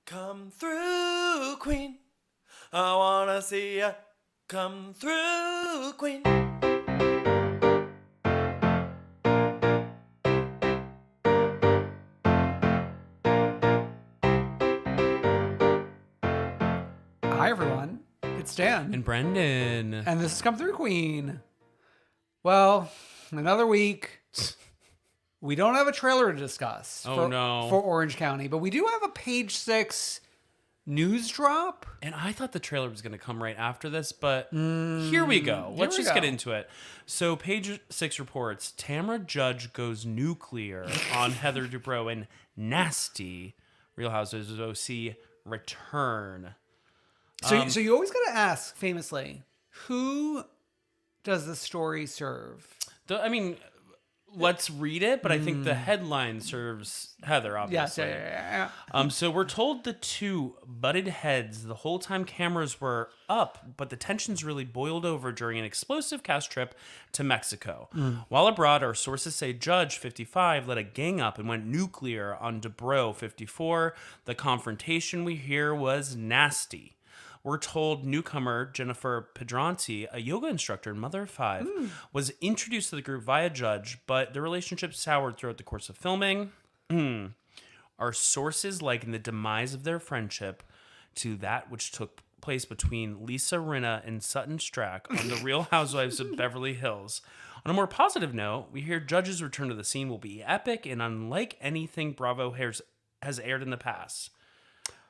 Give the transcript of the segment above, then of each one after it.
Come through, Queen. I wanna see ya. Come through, Queen. Hi, everyone. It's Dan. And Brendan. And this is Come Through, Queen. Well, another week. We don't have a trailer to discuss for Orange County, but we do have a Page 6 news drop. And I thought the trailer was going to come right after this, but here we go. Let's just get into it. So Page 6 reports, Tamra Judge goes nuclear on Heather Dubrow and Nasty. Real Housewives of OC return. So you always got to ask, famously, who does the story serve? Let's read it, but I think the headline serves Heather, obviously. Yeah. So we're told the two butted heads the whole time cameras were up, but the tensions really boiled over during an explosive cast trip to Mexico. While abroad, our sources say Judge, 55, led a gang up and went nuclear on Dubrow, 54. The confrontation we hear was nasty. We're told newcomer Jennifer Pedranti, a yoga instructor and mother of 5, was introduced to the group via Judge, but the relationship soured throughout the course of filming. Our sources liken the demise of their friendship to that which took place between Lisa Rinna and Sutton Strack on The Real Housewives of Beverly Hills. On a more positive note, we hear Judge's return to the scene will be epic and unlike anything Bravo has aired in the past.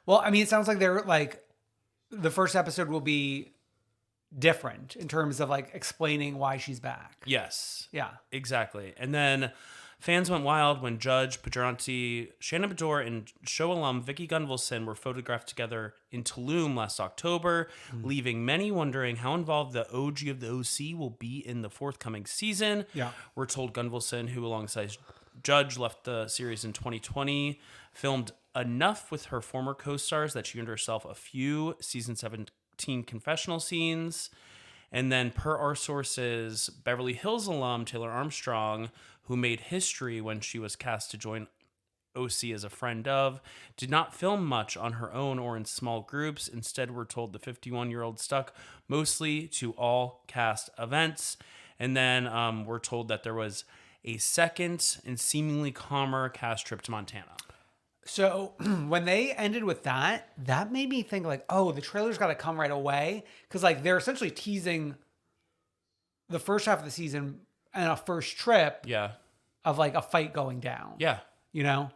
Well, I mean, it sounds like they're like... The first episode will be different in terms of like explaining why she's back. Yes. Yeah. Exactly. And then fans went wild when Judge, Pedranti, Shannon Bedore, and show alum Vicky Gunvalson were photographed together in Tulum last October, leaving many wondering how involved the OG of the OC will be in the forthcoming season. Yeah. We're told Gunvalson, who alongside Judge left the series in 2020, filmed enough with her former co-stars that she earned herself a few season 17 confessional scenes. And then per our sources, Beverly Hills alum Taylor Armstrong, who made history when she was cast to join OC as a friend of, did not film much on her own or in small groups. Instead, we're told the 51-year-old stuck mostly to all cast events. And then we're told that there was a second and seemingly calmer cast trip to Montana. So when they ended with that made me think like, oh, the trailer's got to come right away. Because like they're essentially teasing the first half of the season and a first trip of like a fight going down. Yeah. You know?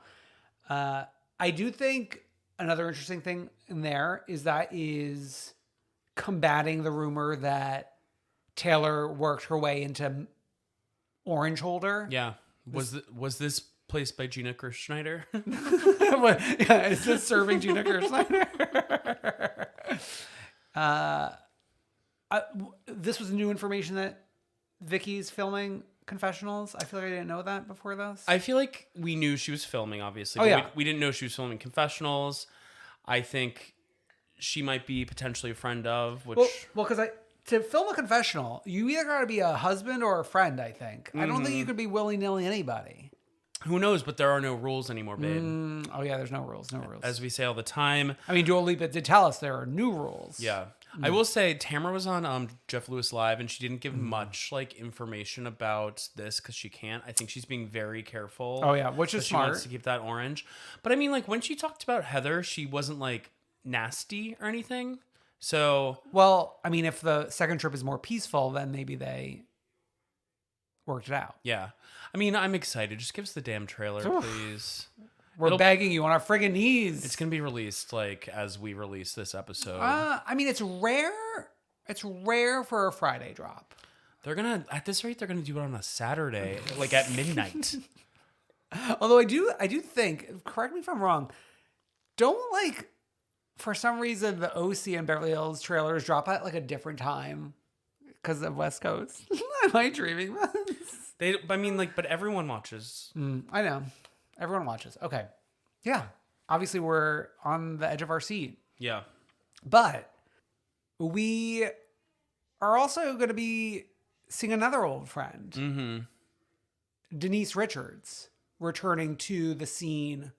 I do think another interesting thing in there is combating the rumor that Taylor worked her way into Orange Holder. Yeah. Was this placed by Gina Gershnider? Yeah, is this serving Gina Gershnider? This was new information that Vicky's filming confessionals. I feel like I didn't know that before this. I feel like we knew she was filming, obviously. Oh, yeah. We didn't know she was filming confessionals. I think she might be potentially a friend of, which... Well, because to film a confessional, you either got to be a husband or a friend, I think. I don't think you could be willy-nilly anybody. Who knows, but there are no rules anymore, babe. Oh, yeah, there's no rules, As we say all the time. I mean, Dua Lipa did tell us there are new rules. Yeah. I will say, Tamra was on Jeff Lewis Live, and she didn't give much like information about this because she can't. I think she's being very careful. Oh, yeah, which is smart. She wants to keep that orange. But I mean, like, when she talked about Heather, she wasn't, like, nasty or anything. So... Well, I mean, if the second trip is more peaceful, then maybe they worked it out. Yeah. I mean, I'm excited. Just give us the damn trailer, please. We're begging you on our friggin' knees. It's going to be released, like, as we release this episode. I mean, it's rare. It's rare for a Friday drop. They're going to, at this rate, they're going to do it on a Saturday, like at midnight. Although I do think, correct me if I'm wrong, don't like, for some reason, the OC and Beverly Hills trailers drop at like a different time because of West Coast. Am I dreaming this? But everyone watches. I know. Everyone watches. Okay. Yeah. Obviously, we're on the edge of our seat. Yeah. But we are also going to be seeing another old friend. Denise Richards returning to the scene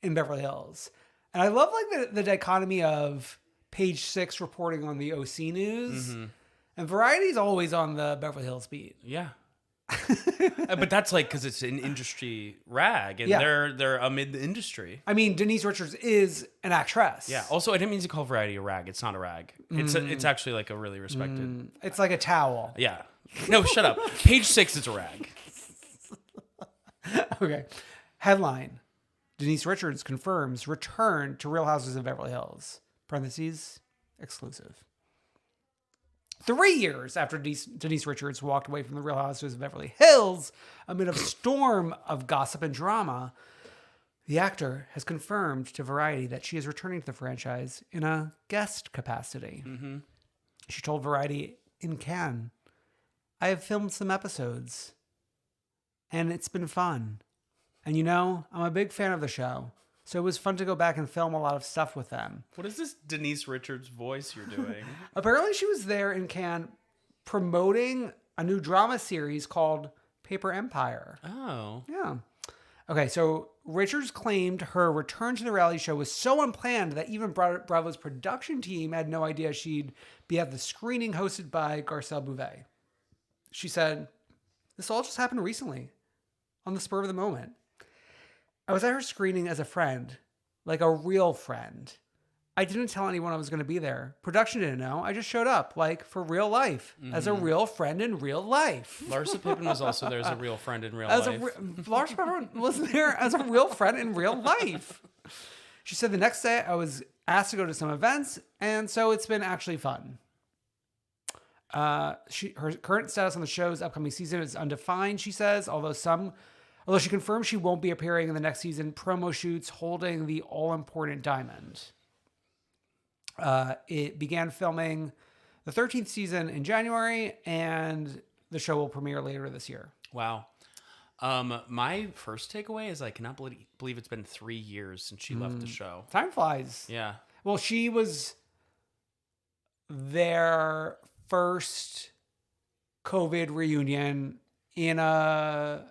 in Beverly Hills. And I love like the dichotomy of Page Six reporting on the OC news, and Variety's always on the Beverly Hills beat. Yeah. But that's like because it's an industry rag, and Yeah. they're amid the industry. I mean, Denise Richards is an actress. Yeah. Also, I didn't mean to call Variety a rag. It's not a rag. It's actually like a really respected. It's like a towel. Yeah. No, shut up. Page Six is a rag. Okay. Headline: Denise Richards confirms return to Real Houses of Beverly Hills. Parentheses, exclusive. 3 years after Denise Richards walked away from the Real Houses of Beverly Hills amid a storm of gossip and drama, the actor has confirmed to Variety that she is returning to the franchise in a guest capacity. She told Variety in Cannes, "I have filmed some episodes, and it's been fun. And you know, I'm a big fan of the show, so it was fun to go back and film a lot of stuff with them." What is this Denise Richards voice you're doing? Apparently, she was there in Cannes promoting a new drama series called Paper Empire. Oh. Yeah. Okay, so Richards claimed her return to the reality show was so unplanned that even Bravo's production team had no idea she'd be at the screening hosted by Garcelle Bouvet. She said, "This all just happened recently, on the spur of the moment. I was at her screening as a friend, like a real friend. I didn't tell anyone I was going to be there. Production didn't know. I just showed up, like, for real life, as a real friend in real life." Larsa Pippen was also there as a real friend in real As life. Larsa Pippen was there as a real friend in real life. She said the next day I was asked to go to some events, and so it's been actually fun. Her current status on the show's upcoming season is undefined, she says, although she confirms she won't be appearing in the next season promo shoots holding the all-important diamond. It began filming the 13th season in January, and the show will premiere later this year. Wow. My first takeaway is I cannot believe it's been 3 years since she left the show. Time flies. Yeah. Well, she was their first COVID reunion in a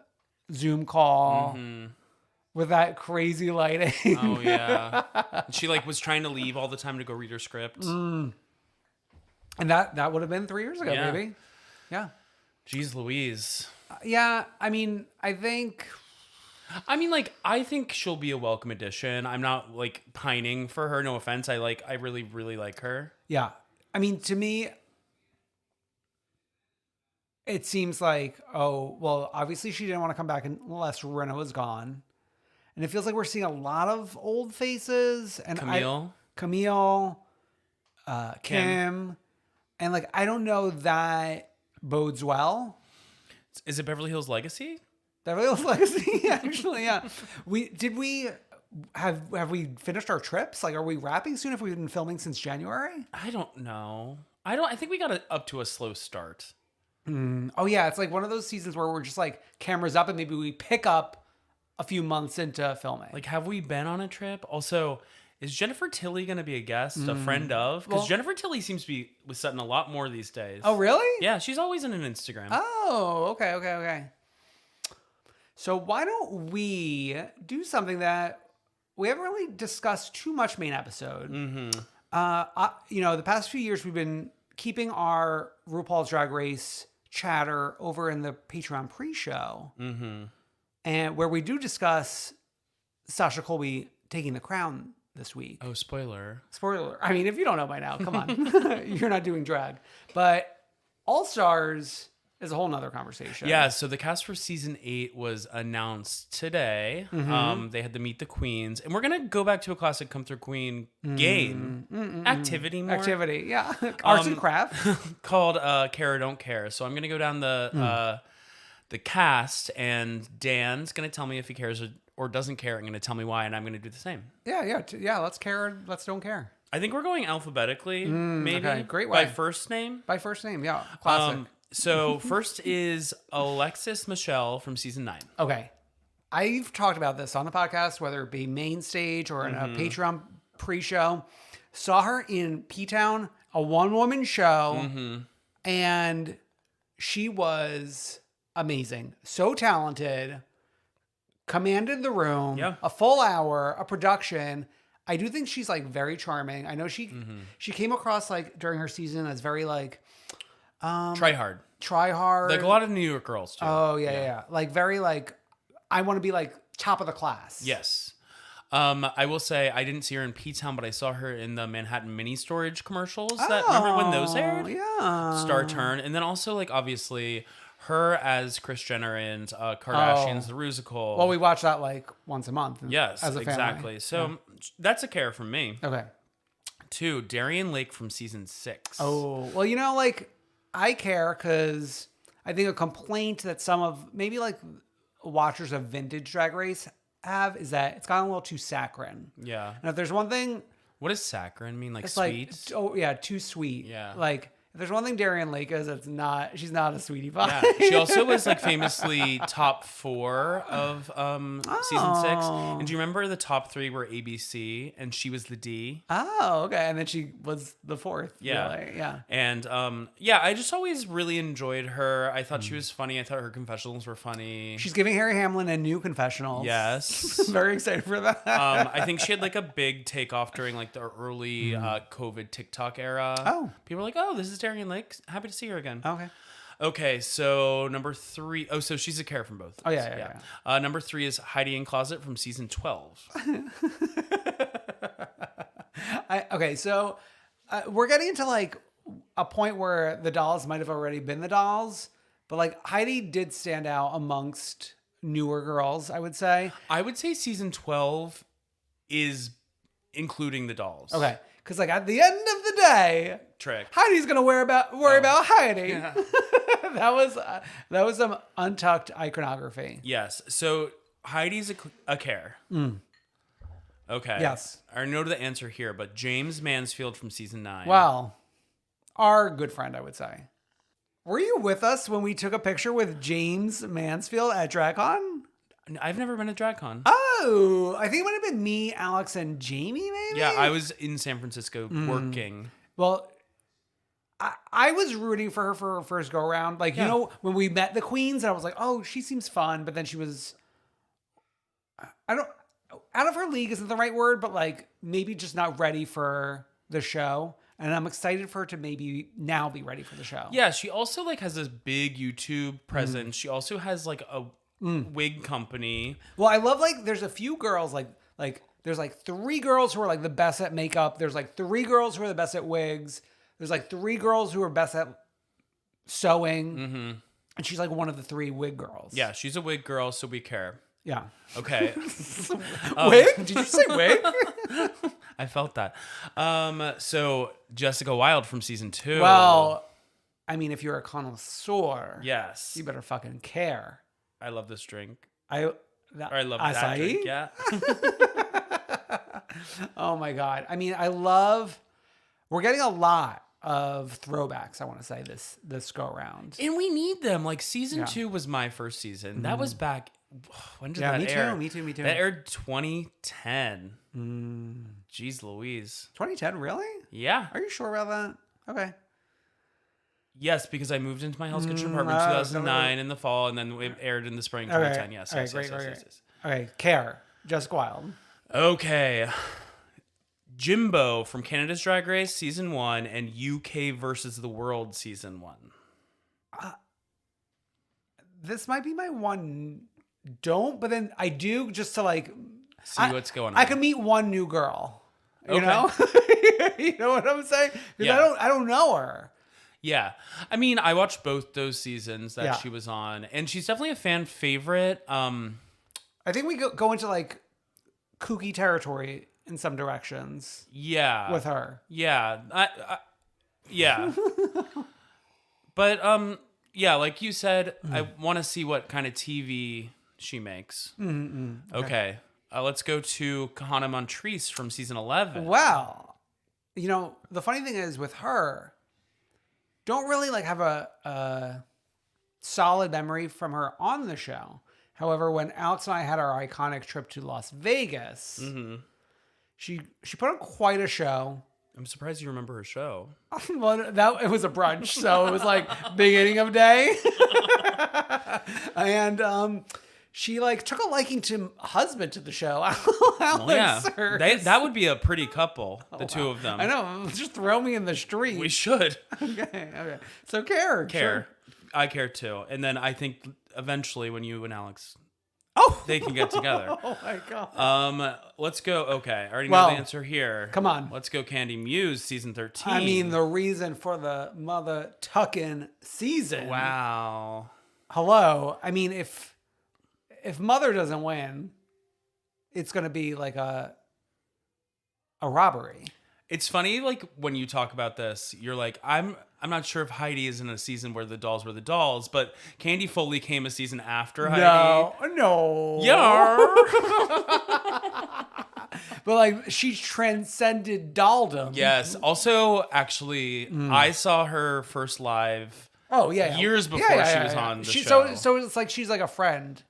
Zoom call with that crazy lighting. Oh yeah. She like was trying to leave all the time to go read her script. And that would have been 3 years ago, Yeah. maybe. Yeah. Jeez Louise. Yeah. I mean, I think she'll be a welcome addition. I'm not like pining for her. No offense. I really, really like her. Yeah. I mean, to me, it seems like, oh, well, obviously she didn't want to come back unless Rena was gone. And it feels like we're seeing a lot of old faces. And Camille, Kim. And like, I don't know that bodes well. Is it Beverly Hills Legacy? Beverly Hills Legacy, actually, yeah. Have we finished our trips? Like, are we wrapping soon if we've been filming since January? I don't know. I think we got up to a slow start. Oh yeah, it's like one of those seasons where we're just like cameras up and maybe we pick up a few months into filming. Like, have we been on a trip? Also, is Jennifer Tilly going to be a guest, a friend of? Because Jennifer Tilly seems to be with Sutton a lot more these days. Oh really? Yeah, she's always in an Instagram. Oh, okay. So why don't we do something that we haven't really discussed too much main episode? The past few years we've been keeping our RuPaul's Drag Race chatter over in the Patreon pre-show, and where we do discuss Sasha Colby taking the crown this week. Oh, spoiler. I mean, if you don't know by now, come on. You're not doing drag. But All Stars is a whole nother conversation. Yeah, so the cast for season 8 was announced today. They had to meet the queens. And we're going to go back to a classic Come Through Queen game. Activity more. Activity, yeah. Arts and craft. Called Care or Don't Care. So I'm going to go down the cast, and Dan's going to tell me if he cares or doesn't care. I'm going to tell me why, and I'm going to do the same. Yeah. Let's care. Let's don't care. I think we're going alphabetically, maybe. Okay, great way. By first name? By first name, yeah. Classic. So first is Alexis Michelle from season 9. Okay. I've talked about this on the podcast, whether it be main stage or in a Patreon pre-show. Saw her in P-Town, a one-woman show, and she was amazing. So talented, commanded the room, Yeah. a full hour, a production. I do think she's like very charming. I know she came across like during her season as very like Try hard. Like a lot of New York girls too. Oh yeah. Like very like I want to be like top of the class. Yes. I will say I didn't see her in P-Town, but I saw her in the Manhattan mini storage commercials. Remember when those aired? Yeah. Star Turn. And then also like obviously her as Kris Jenner in Kardashians, the Rusical. Well, we watch that like once a month. Yes, as a family. exactly. So that's a care from me. Okay. 2, Darian Lake from season 6. Oh, well, you know, like I care because I think a complaint that some of maybe like watchers of vintage Drag Race have is that it's gotten a little too saccharine. Yeah. And if there's one thing, What does saccharine mean? Like it's sweet? too sweet. Yeah. Like if there's one thing Darian Lake is, she's not a sweetie pie. Yeah. She also was like famously top 4 of season 6. And do you remember the top 3 were ABC and she was the D? Oh, okay. And then she was the 4th. Yeah. Really. Yeah. And I just always really enjoyed her. I thought she was funny. I thought her confessionals were funny. She's giving Harry Hamlin a new confessional. Yes. Very excited for that. I think she had like a big takeoff during like the early COVID TikTok era. Oh. People were like, oh, this is Darian Lake. Happy to see her again. Okay. Okay, so number 3. Oh, so she's a care from both. Oh, yeah. Number 3 is Heidi in Closet from season 12. Okay, so we're getting into like a point where the dolls might have already been the dolls, but like Heidi did stand out amongst newer girls, I would say. I would say season 12 is including the dolls. Okay, because like at the end of the day, Trick. Heidi's gonna worry about Heidi. Yeah. that was some untucked iconography. Yes. So Heidi's a care. Okay. Yes. I know the answer here, but James Mansfield from season 9. Well, our good friend, I would say. Were you with us when we took a picture with James Mansfield at DragCon? I've never been to DragCon. Oh, I think it might have been me, Alex, and Jamie, maybe? Yeah, I was in San Francisco working. Well, I was rooting for her for her first go around. Like, you know, when we met the queens, I was like, oh, she seems fun. But then she was, out of her league isn't the right word, but like maybe just not ready for the show. And I'm excited for her to maybe now be ready for the show. Yeah, she also like has this big YouTube presence. She also has like a wig company. Well, I love like there's a few girls like there's like 3 girls who are like the best at makeup. There's like 3 girls who are the best at wigs. There's like 3 girls who are best at sewing. And she's like one of the 3 wig girls. Yeah, she's a wig girl, so we care. Yeah. Okay. Wig? Did you say wig? I felt that. So Jessica Wilde from season 2. Well, I mean, if you're a connoisseur, yes, you better fucking care. I love this drink. I love that drink. Yeah. Oh my God. I mean, we're getting a lot of throwbacks, I want to say, this go around. And we need them. Like season 2 was my first season. That was back. When did that air? Me too. That aired 2010. Jeez Louise. 2010, really? Yeah. Are you sure about that? Okay. Yes, because I moved into my Hell's Kitchen apartment in 2009 in the fall, and then it aired in the spring 2010. Yes. All right, great. Okay, Care. Jessica Wilde. Okay. Jimbo from Canada's Drag Race season 1 and UK versus the World season 1. This might be my one. But then I do just to like see what's going on. I can meet one new girl. You know? You know what I'm saying? Because I don't know her. Yeah. I mean, I watched both those seasons that she was on, and she's definitely a fan favorite. I think we go into like kooky territory in some directions. Yeah. With her. Yeah. Yeah. But yeah, like you said, I want to see what kind of TV she makes. Okay. Let's go to Kahana Montrese from season 11. Wow. You know, the funny thing is with her, don't really like have a solid memory from her on the show. However, when Alex and I had our iconic trip to Las Vegas, she put on quite a show. I'm surprised you remember her show. Well, it was a brunch, so it was like beginning of day. And she like took a liking to husband to the show. Well, yeah, Alex that would be a pretty couple, the two of them. I know. Just throw me in the street. We should Okay. So care. care. I care too. And then I think eventually when you and Alex, they can get together. Oh my god. Let's go. Okay, I already know Well, the answer here. come on. Let's go. Candy Muse season 13. I mean, the reason for the mother tucking season. wow. Hello. I mean, if mother doesn't win, it's going to be like a robbery. It's funny, like when you talk about this, you're like, I'm not sure if Heidi is in a season where the dolls were the dolls, but Candy Foley came a season after Heidi. No. Yeah. But like she transcended dolldom. Yes. Also, actually, I saw her first live. Oh yeah. Years before she was on the show. So it's like she's like a friend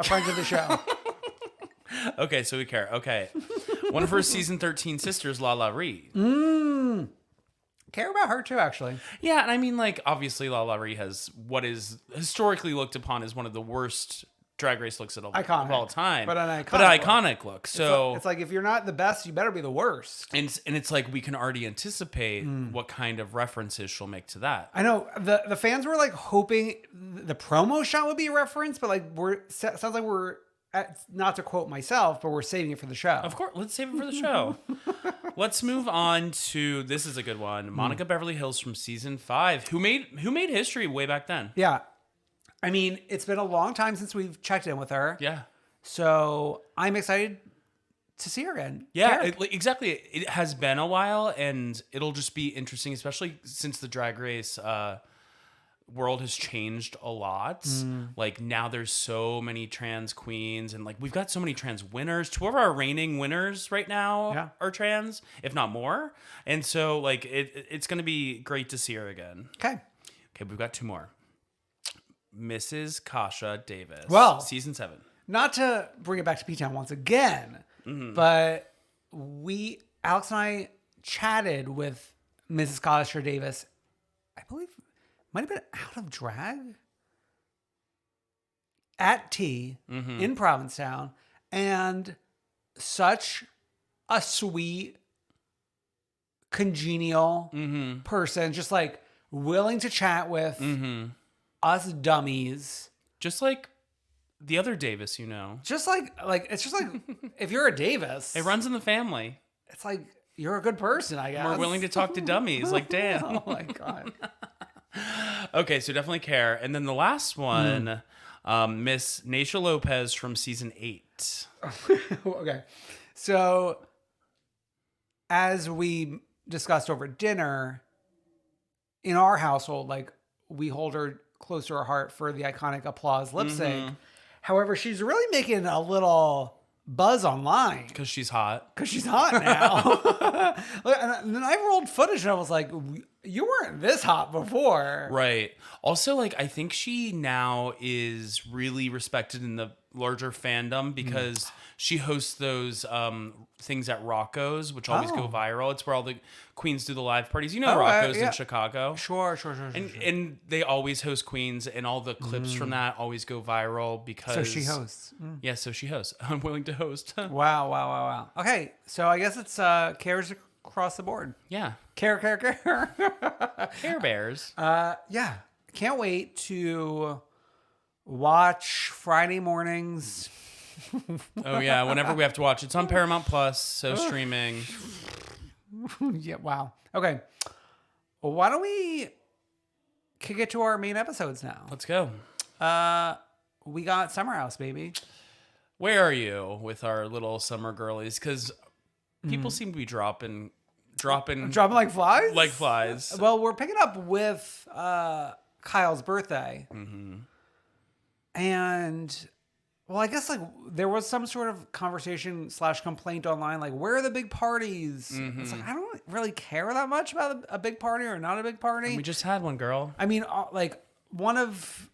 to the show. Okay, so we care. Okay. One of her season 13 sisters, Lala Ree. Care about her too, actually. Yeah, and I mean, like, obviously Lala Ree has what is historically looked upon as one of the worst Drag Race looks of all time. But an iconic look. So it's like if you're not the best, you better be the worst. and it's like we can already anticipate what kind of references she'll make to that. I know the fans were like hoping the promo shot would be a reference, but like sounds like we're not to quote myself, but we're saving it for the show. Of course, let's save it for the show. Let's move on to this is a good one. Monica Beverly Hills from season 5, who made history way back then. Yeah. I mean, it's been a long time since we've checked in with her. Yeah. So I'm excited to see her again. Yeah, exactly. It has been a while, and it'll just be interesting, especially since the Drag Race world has changed a lot. Like now there's so many trans queens, and like we've got so many trans winners. 2 of our reigning winners right now are trans, if not more. And so like it's going to be great to see her again. Okay, we've got 2 more. Mrs. Kasha Davis. Well, season 7. Not to bring it back to P-Town once again, but Alex and I chatted with Mrs. Kasha Davis, I believe might have been out of drag at T in Provincetown, and such a sweet, congenial person, just like willing to chat with us dummies. Just like the other Davis, Just like it's just like if you're a Davis, it runs in the family. It's like you're a good person, I guess. We're willing to talk to dummies. Like, damn. Oh my god. Okay, so definitely care. And then the last one, Miss Naisha Lopez from season 8. Okay. So as we discussed over dinner, in our household, like we hold her close to our heart for the iconic applause lip sync. However, she's really making a little buzz online. Because she's hot. Because she's hot now. And then I rolled footage and I was like, you weren't this hot before. Right. Also, like, I think she now is really respected in the larger fandom because she hosts those things at RHOC's, which always go viral. It's where all the queens do the live parties. You know RHOC's in Chicago? Sure. And they always host queens, and all the clips from that always go viral because... So she hosts. Yeah, so she hosts. I'm willing to host. Wow. Okay, so I guess it's cares across the board. Yeah. Care. Care Bears. Yeah. Can't wait to watch Friday mornings. Oh, yeah. Whenever we have to watch. It's on Paramount Plus, so streaming. Yeah, wow. Okay. Well, why don't we kick it to our main episodes now? Let's go. We got SummerHouse, baby. Where are you with our little summer girlies? Because people seem to be dropping like flies? Like flies. Well, we're picking up with Kyle's birthday. And, well, I guess like there was some sort of conversation / complaint online, like, where are the big parties? It's like, I don't really care that much about a big party or not a big party. And we just had one, girl. I mean, like, one of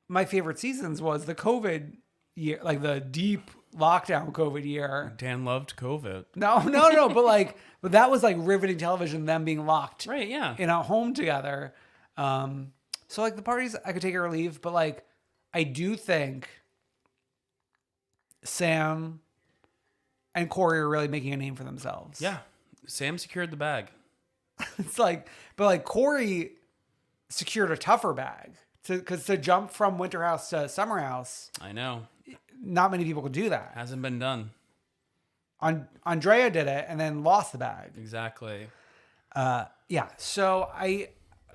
my favorite seasons was the COVID year, like the deep lockdown COVID year. Dan loved COVID. No, but that was like riveting television, them being locked Right, yeah. in a home together. So like the parties I could take or leave, but like I do think Sam and Corey are really making a name for themselves. Yeah. Sam secured the bag. It's like, but like Corey secured a tougher bag because to jump from Winter House to Summer House, I know. not many people could do that. Hasn't been done. Andrea did it and then lost the bag. Exactly. Yeah. So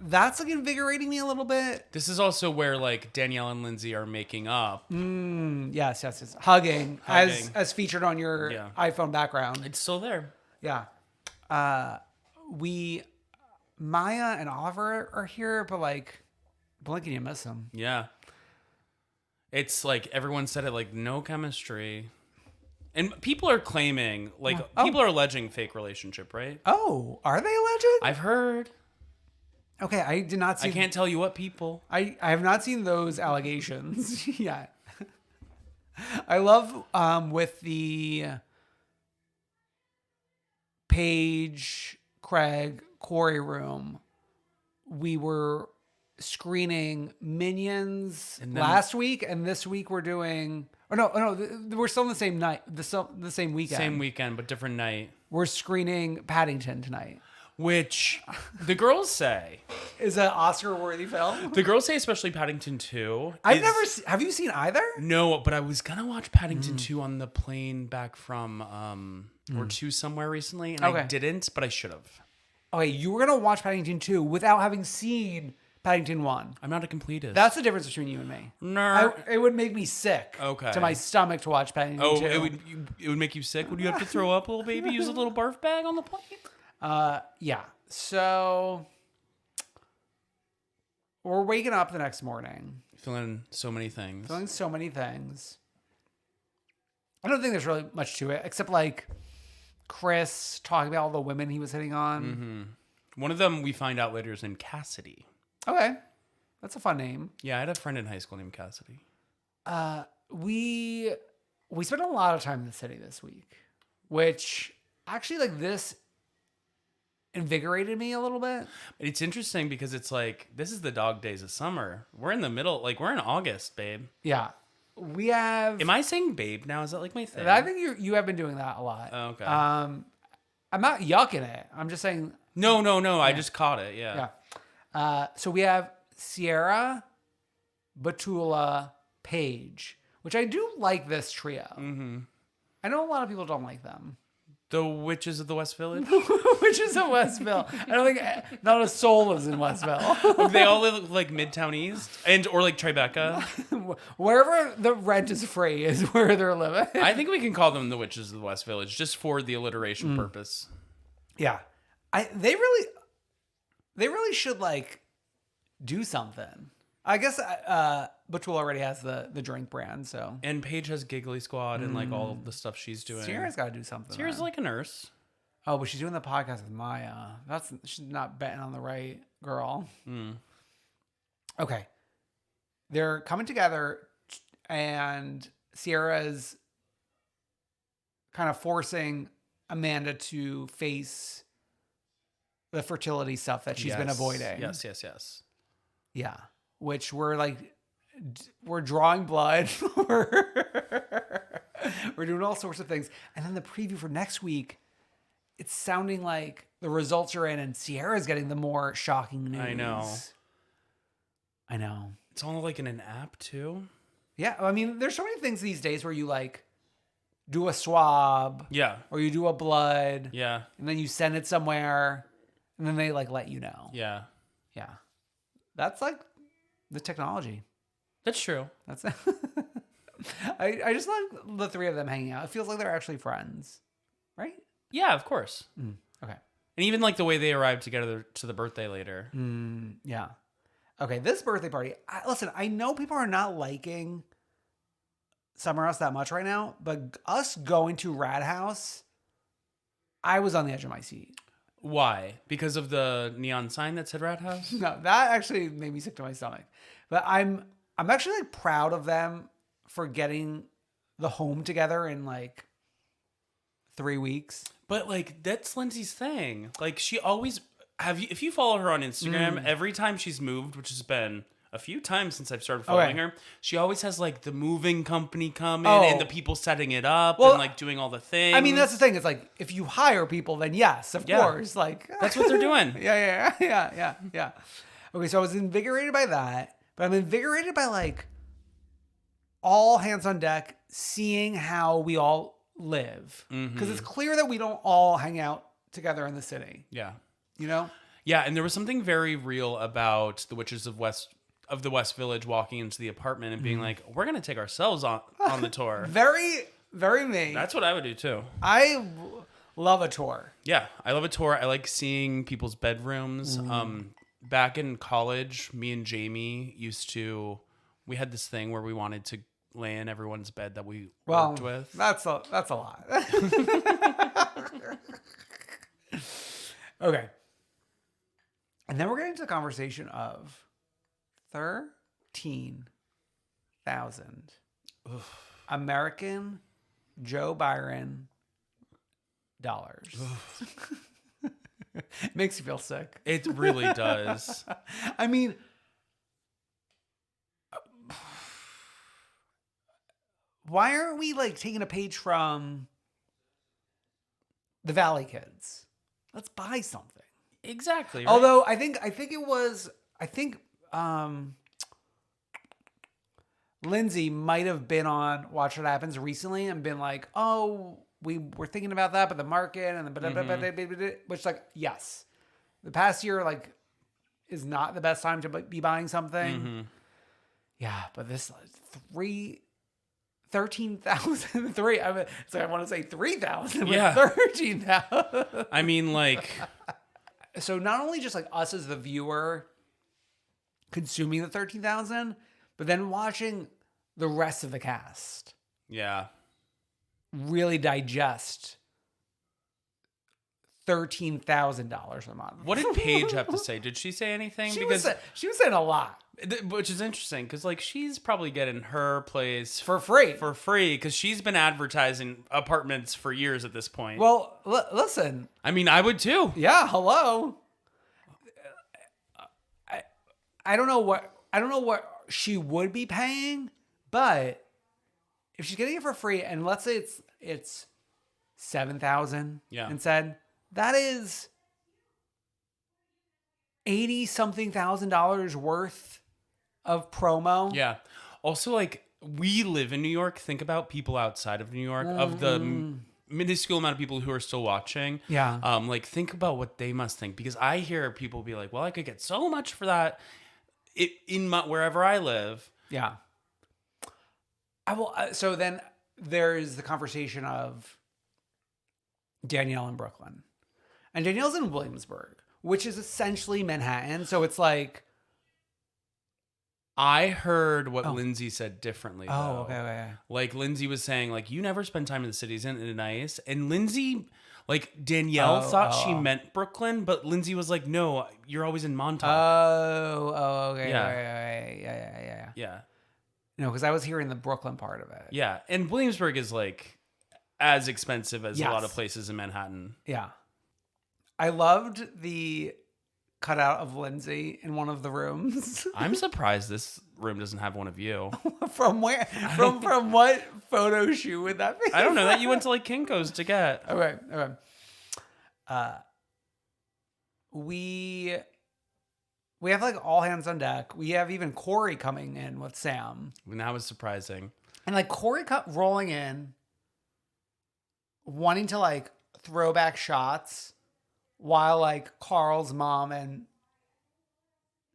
that's like invigorating me a little bit. This is also where like Danielle and Lindsay are making up. Yes. Hugging. As featured on your iPhone background. It's still there. Yeah. Maya and Oliver are here, but like, blink and you miss them. Yeah. It's like everyone said it, like no chemistry. And people are claiming, like, people are alleging fake relationship, right? Oh, are they alleged? I've heard. Okay, I did not see. I can't tell you what people. I have not seen those allegations yet. I love with the Paige, Craig, Corey room, we were screening Minions last week, and this week we're doing. Oh no, we're still in the same night, the same weekend. Same weekend, but different night. We're screening Paddington tonight, which the girls say is an Oscar-worthy film. The girls say, especially Paddington 2. I've never. Have you seen either? No, but I was gonna watch Paddington 2 on the plane back from or to somewhere recently, and I didn't, but I should have. Okay, you were gonna watch Paddington 2 without having seen Paddington 1. I'm not a completist. That's the difference between you and me. It would make me sick to my stomach to watch Paddington 2. It would make you sick? Would you have to throw up, little baby? Use a little barf bag on the plane? Yeah. So we're waking up the next morning. Feeling so many things. I don't think there's really much to it, except like Chris talking about all the women he was hitting on. Mm-hmm. One of them we find out later is named Cassidy. Okay. That's a fun name. Yeah, I had a friend in high school named Cassidy. We spent a lot of time in the city this week, which actually like this invigorated me a little bit. It's interesting because it's like, this is the dog days of summer. We're in the middle, like we're in August, babe. Yeah. We have... Am I saying babe now? Is that like my thing? I think you have been doing that a lot. Oh, okay. I'm not yucking it. I'm just saying... No. Yeah. I just caught it. Yeah. So we have Sierra, Batula, Paige, which I do like this trio. Mm-hmm. I know a lot of people don't like them. The Witches of the West Village? Witches of Westville. I don't think not a soul lives in Westville. They all live like Midtown East or like Tribeca. Wherever the rent is free is where they're living. I think we can call them the Witches of the West Village just for the alliteration purpose. Yeah. They really should like do something. I guess Batul already has the drink brand, so. And Paige has Giggly Squad and like all of the stuff she's doing. Sierra's got to do something. Sierra's like a nurse. Oh, but she's doing the podcast with Maya. She's not betting on the right girl. Okay. They're coming together and Sierra's kind of forcing Amanda to face the fertility stuff that she's been avoiding. Yes. Yeah. Which we're drawing blood. We're doing all sorts of things. And then the preview for next week, it's sounding like the results are in and Sierra's getting the more shocking news. I know. It's all like in an app too. Yeah. I mean, there's so many things these days where you like do a swab. Yeah. Or you do a blood. Yeah. And then you send it somewhere and then they like let you know. Yeah. Yeah. That's like the technology. That's true. That's I just like the three of them hanging out. It feels like they're actually friends, right? Yeah, of course. Okay. And even like the way they arrived together to the birthday later. Yeah. Okay, this birthday party. Listen, I know people are not liking SummerHouse that much right now, but us going to Rad House, I was on the edge of my seat. Why? Because of the neon sign that said Rat House? No, that actually made me sick to my stomach. But I'm actually like proud of them for getting the home together in like 3 weeks. But like that's Lindsay's thing. Like she always if you follow her on Instagram, every time she's moved, which has been a few times since I've started following her. She always has like the moving company come in and the people setting it up and like doing all the things. I mean, that's the thing. It's like if you hire people, then yes, of course. Like that's what they're doing. Yeah. Okay, so I was invigorated by that, but I'm invigorated by like all hands on deck, seeing how we all live, because it's clear that we don't all hang out together in the city. Yeah. You know? Yeah, and there was something very real about the witches of the West Village walking into the apartment and being like, "We're gonna take ourselves on the tour." Very, very me. That's what I would do too. I love a tour. Yeah, I love a tour. I like seeing people's bedrooms. Back in college, me and Jamie we had this thing where we wanted to lay in everyone's bed that we worked with. That's a lot. Okay. And then we're getting to the conversation of $13,000 American Joe Byron dollars. Makes you feel sick. It really does. I mean, why aren't we like taking a page from the Valley Kids? Let's buy something. Exactly. Right? Although I think Lindsay might have been on Watch What Happens recently and been like, "Oh, we were thinking about that, but the market and the which like yes, the past year like is not the best time to be buying something." Yeah, but this 13,000 three. I mean, so I want to say 3,000, but 13,000. I mean, like, so not only just like us as the viewer consuming the 13,000, but then watching the rest of the cast. Yeah. Really digest $13,000 a month. What did Paige have to say? Did she say anything? She was saying a lot. Which is interesting because, like, she's probably getting her place For free. because she's been advertising apartments for years at this point. Well, listen. I mean, I would too. Yeah, hello. I don't know what she would be paying, but if she's getting it for free, and let's say it's $7,000 instead, that is $80-something thousand worth of promo. Yeah. Also, like, we live in New York. Think about people outside of New York, of the minuscule amount of people who are still watching. Yeah. Like, think about what they must think, because I hear people be like, "Well, I could get so much for that wherever I live." Yeah. I will. So then there's the conversation of Danielle in Brooklyn, and Danielle's in Williamsburg, which is essentially Manhattan. So it's like, I heard what Lindsay said differently, though. oh, okay. Like, Lindsay was saying, like, you never spend time in the city, isn't it nice? And Lindsay, like, Danielle thought she meant Brooklyn, but Lindsay was like, no, you're always in Montauk. Okay. Yeah. No, because I was hearing the Brooklyn part of it. Yeah, and Williamsburg is, like, as expensive as a lot of places in Manhattan. Yeah. I loved the cutout of Lindsay in one of the rooms. I'm surprised this room doesn't have one of you. From where? From what photo shoot would that be? I don't know. That you went to like Kinko's to get. Okay. We have like all hands on deck. We have even Corey coming in with Sam. And that was surprising. And like Corey rolling in, wanting to like throw back shots while like Carl's mom and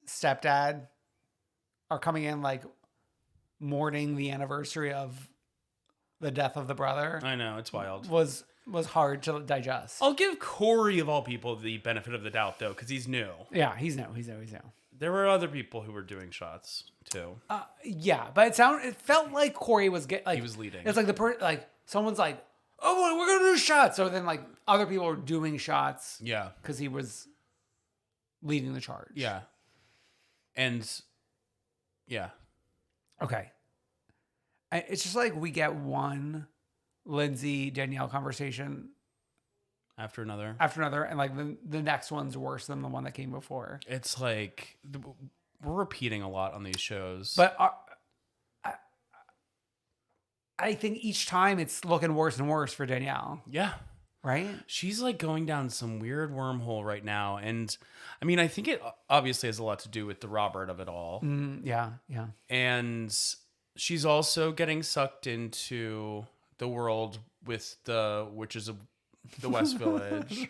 stepdad are coming in like mourning the anniversary of the death of the brother. I know, it's wild. Was hard to digest. I'll give Corey of all people the benefit of the doubt though, because he's new. Yeah, he's new. There were other people who were doing shots too. Yeah, but it felt like Corey was he was leading. It's like someone's like, "Oh, we're gonna do shots." So then like other people were doing shots. Yeah, because he was leading the charge. Yeah, and yeah, okay. It's just like we get one Lindsay Danielle conversation after another, and like the next one's worse than the one that came before. It's like we're repeating a lot on these shows. But I think each time it's looking worse and worse for Danielle. yeah. Right? She's like going down some weird wormhole right now. And I mean, I think it obviously has a lot to do with the Robert of it all. Yeah. And she's also getting sucked into the world with the Witches of the West Village.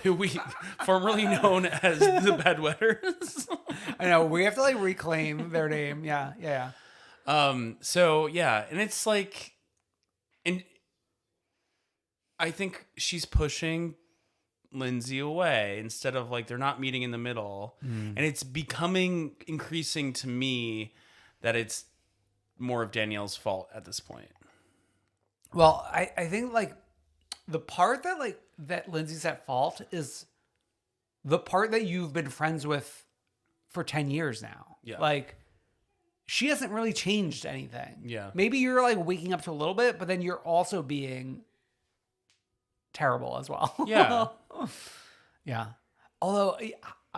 We formerly known as the Bedwetters. I know. We have to like reclaim their name. Yeah. So yeah, and it's like, and I think she's pushing Lindsay away instead of like they're not meeting in the middle. And it's becoming increasing to me that it's more of Danielle's fault at this point. Well, I think like the part that Lindsay's at fault is the part that you've been friends with for 10 years now. Yeah. Like she hasn't really changed anything. Yeah. Maybe you're like waking up to a little bit, but then you're also being terrible as well. Yeah. Yeah. Although,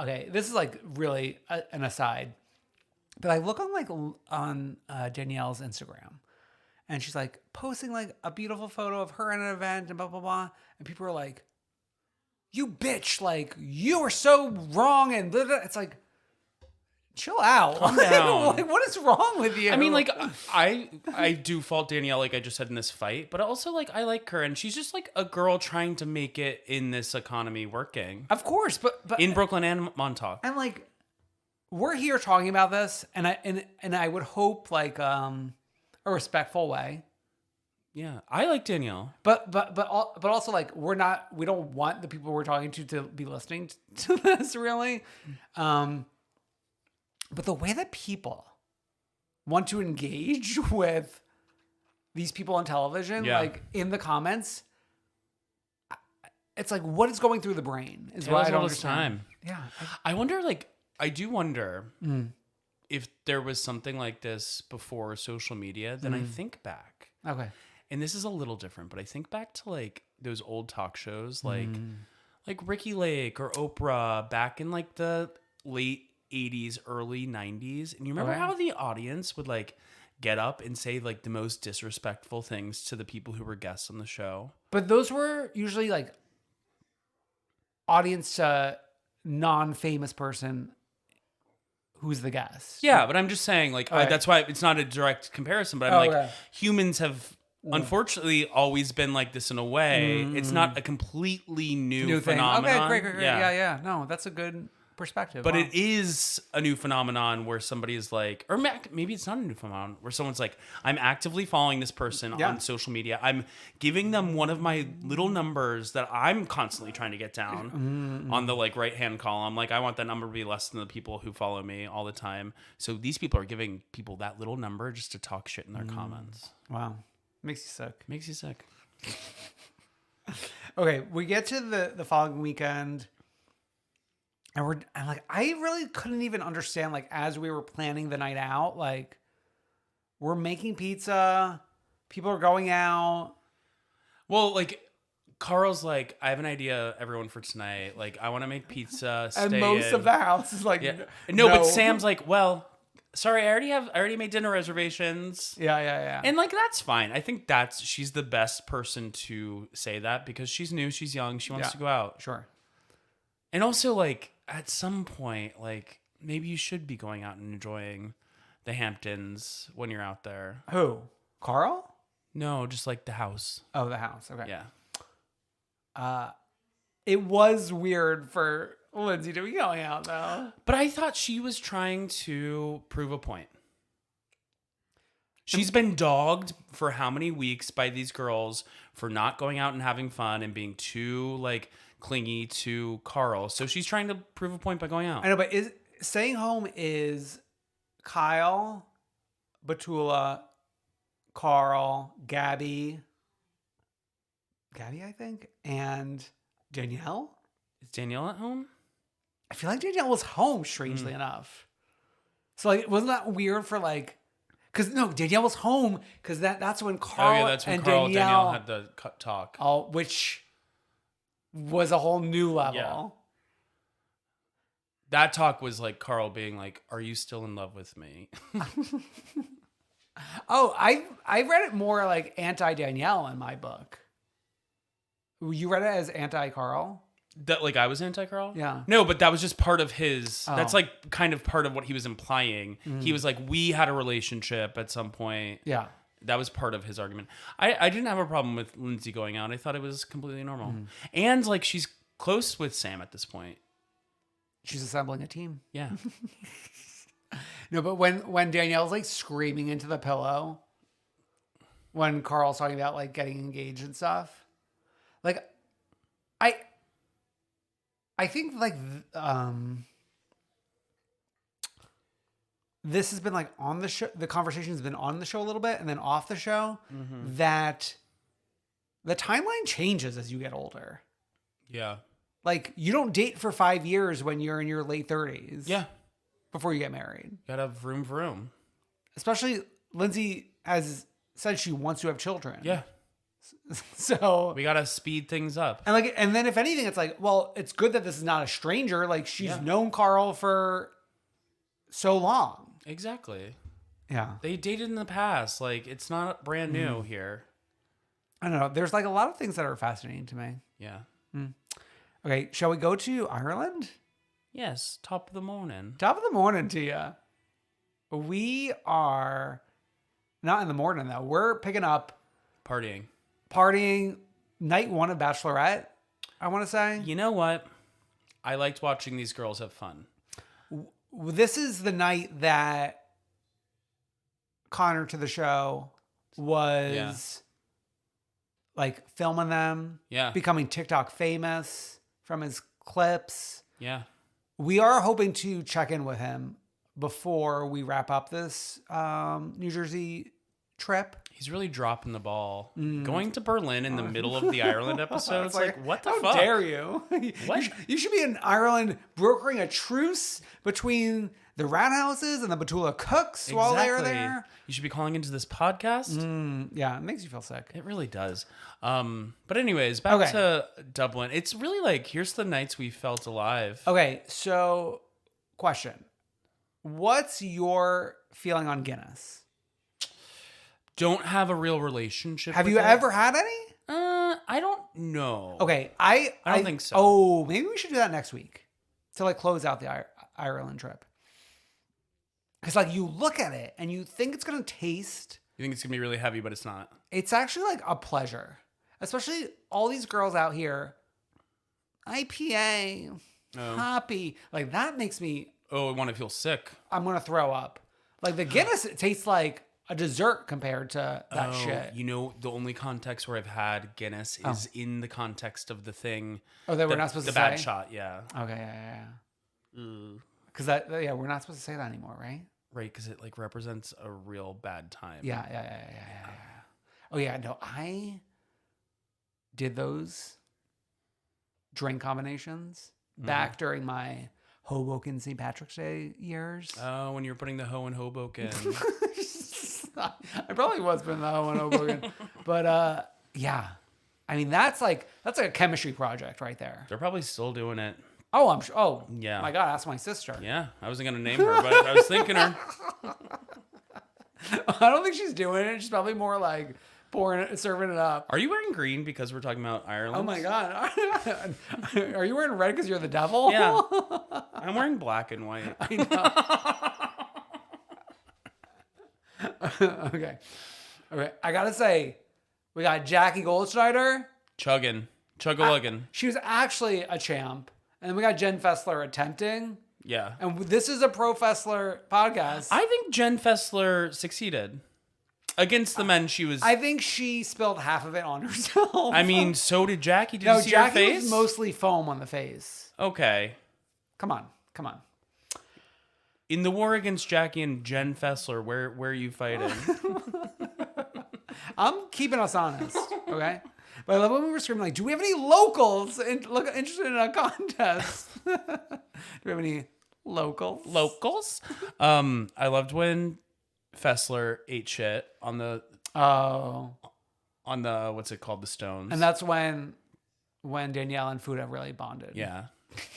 okay, this is like really an aside, but I look on Danielle's Instagram, and she's like posting like a beautiful photo of her at an event and blah blah blah, and people are like, "You bitch! Like you are so wrong!" And blah, blah. It's like, chill out. Calm down. Like, what is wrong with you? I mean, like, I do fault Danielle, like I just said in this fight, but also like I like her, and she's just like a girl trying to make it in this economy working. Of course, but In Brooklyn and Montauk. and like we're here talking about this, and I would hope like a respectful way. Yeah, I like Danielle. But also like we don't want the people we're talking to be listening to this really. But the way that people want to engage with these people on television, Yeah. like in the comments, it's like what is going through the brain is what I don't all this understand. time. Yeah, I wonder, like, I do wonder if there was something like this before social media. Then I think back, okay. and this is a little different, but I think back to like those old talk shows, like Ricky Lake or Oprah back in like the late 80s, early 90s. And you remember Okay. how the audience would like get up and say like the most disrespectful things to the people who were guests on the show? But those were usually like audience non-famous person who's the guest. Yeah, but I'm just saying, like, Okay. that's why it's not a direct comparison, but I'm like, Okay. humans have unfortunately always been like this in a way. It's not a completely new thing. phenomenon. Okay, great. Yeah. No, that's a good perspective. But Wow. it is a new phenomenon where somebody is like, or maybe it's not a new phenomenon, where someone's like, I'm actively following this person Yeah. on social media. I'm giving them one of my little numbers that I'm constantly trying to get down on the like right-hand column. Like I want that number to be less than the people who follow me all the time. So these people are giving people that little number just to talk shit in their comments. Wow. Makes you sick. Makes you sick. Okay, we get to the following weekend, and I really couldn't even understand, like, as we were planning the night out, like, we're making pizza, people are going out. Well, like, Carl's like, I have an idea, everyone, for tonight. Like, I want to make pizza. And stay most in. of the house is like, Yeah. No, but Sam's like, well, sorry, I already made dinner reservations. Yeah. And like that's fine. I think she's the best person to say that because she's new, she's young, she wants Yeah. to go out. Sure. And also like at some point, like maybe you should be going out and enjoying the Hamptons when you're out there. Who? Carl? No, just like the house. Oh, the house. Okay. Yeah. It was weird for Lindsay to be going out, though. But I thought she was trying to prove a point. She's been dogged for how many weeks by these girls for not going out and having fun and being too like clingy to Carl. So she's trying to prove a point by going out. I know, but staying home is Kyle, Batula, Carl, Gabby, I think, and Danielle. Is Danielle at home? I feel like Danielle was home, strangely enough. So like, wasn't that weird for like? Because no, Danielle was home because that's when Carl That's when and Carl and Danielle had the talk. which was a whole new level. Yeah. That talk was like Carl being like, "Are you still in love with me?" Oh, I read it more like anti Danielle in my book. You read it as anti Carl? That like I was anti-Carl? Yeah. No, but that was just part of his. Oh. That's like kind of part of what he was implying. He was like, we had a relationship at some point. Yeah. That was part of his argument. I didn't have a problem with Lindsay going out. I thought it was completely normal. And like she's close with Sam at this point. She's assembling a team. Yeah. No, but when Danielle's like screaming into the pillow, when Carl's talking about like getting engaged and stuff, like I think like this has been like on the show. The conversation's been on the show a little bit and then off the show. That the timeline changes as you get older. Yeah. Like you don't date for 5 years when you're in your late 30s. Yeah. Before you get married. Gotta have room for room. Especially Lindsay has said she wants to have children. Yeah. So We gotta speed things up. and then if anything, it's like, well, it's good that this is not a stranger. Like she's known Carl for so long. Exactly. Yeah. They dated in the past. Like it's not brand new here. I don't know. There's like a lot of things that are fascinating to me. Yeah. Okay. Shall we go to Ireland? Yes. Top of the morning. Top of the morning to you. We are not in the morning though. We're picking up partying night one of Bachelorette, I want to say. You know what? I liked watching these girls have fun. This is the night that Connor to the show was like filming them, becoming TikTok famous from his clips. Yeah. We are hoping to check in with him before we wrap up this New Jersey trip. He's really dropping the ball. Going to Berlin in the middle of the Ireland episode. It's like, what the how fuck? How dare you? What? You should be in Ireland brokering a truce between the Roundhouses and the Batula Cooks while they're there. You should be calling into this podcast. Yeah, it makes you feel sick. It really does. But anyways, back to Dublin. It's really like, here's the nights we felt alive. Okay, so question. What's your feeling on Guinness? Don't have a real relationship. Have with you it. ever had any? I don't know. Okay, I don't think so. Oh, maybe we should do that next week to like close out the Ireland trip. Because like you look at it and you think it's gonna taste. You think it's gonna be really heavy, but it's not. It's actually like a pleasure, especially all these girls out here. IPA, hoppy, like that makes me. Oh, I want to feel sick. I'm gonna throw up. Like the Guinness, it tastes like a dessert compared to that shit. You know, the only context where I've had Guinness is in the context of the thing. Oh, that we're not supposed to say? The bad shot, yeah. Okay, yeah. Because we're not supposed to say that anymore, right? Right, because it like represents a real bad time. Yeah. Oh yeah, no, I did those drink combinations back during my Hoboken St. Patrick's Day years. Oh, when you were putting the hoe in Hoboken. I probably was putting the hoe in Hoboken. But yeah. I mean, that's like a chemistry project right there. They're probably still doing it. Oh, I'm sure. Oh, yeah. My God, ask my sister. Yeah, I wasn't going to name her, but I was thinking her. I don't think she's doing it. She's probably more like serving it up. Are you wearing green because we're talking about Ireland? Oh my God. Are you wearing red because you're the devil? Yeah. I'm wearing black and white. I know. Okay. I got to say, we got Jackie Goldschneider. Chug-a-luggin. She was actually a champ. And then we got Jen Fessler attempting. Yeah. And this is a pro Fessler podcast. I think Jen Fessler succeeded. Against the men she was... I think she spilled half of it on herself. I mean, so did Jackie. Did you see her face? Jackie was mostly foam on the face. Okay. Come on. In the war against Jackie and Jen Fessler, where are you fighting? I'm keeping us honest, okay? But I love when we were screaming, like, do we have any locals interested in a contest? Do we have any locals? I loved when Fessler ate shit on the what's it called, the stones. And that's when Danielle and Fuda really bonded. Yeah.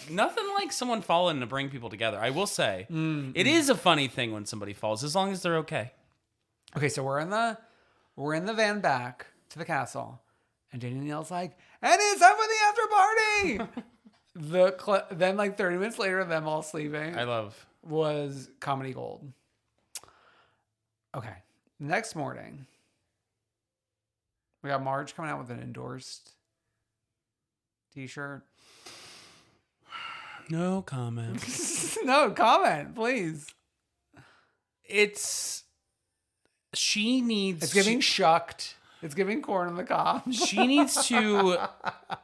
Nothing like someone falling to bring people together. I will say, it is a funny thing when somebody falls, as long as they're okay. Okay, so we're in the van back to the castle, and Danielle's like, "And it's time for the after party." Then like 30 minutes later, them all sleeping. I love. Was comedy gold. Okay, next morning, we got Marge coming out with an endorsed T-shirt. No comment. No comment, please. She needs. It's giving shucked. It's giving corn on the cob. She needs to,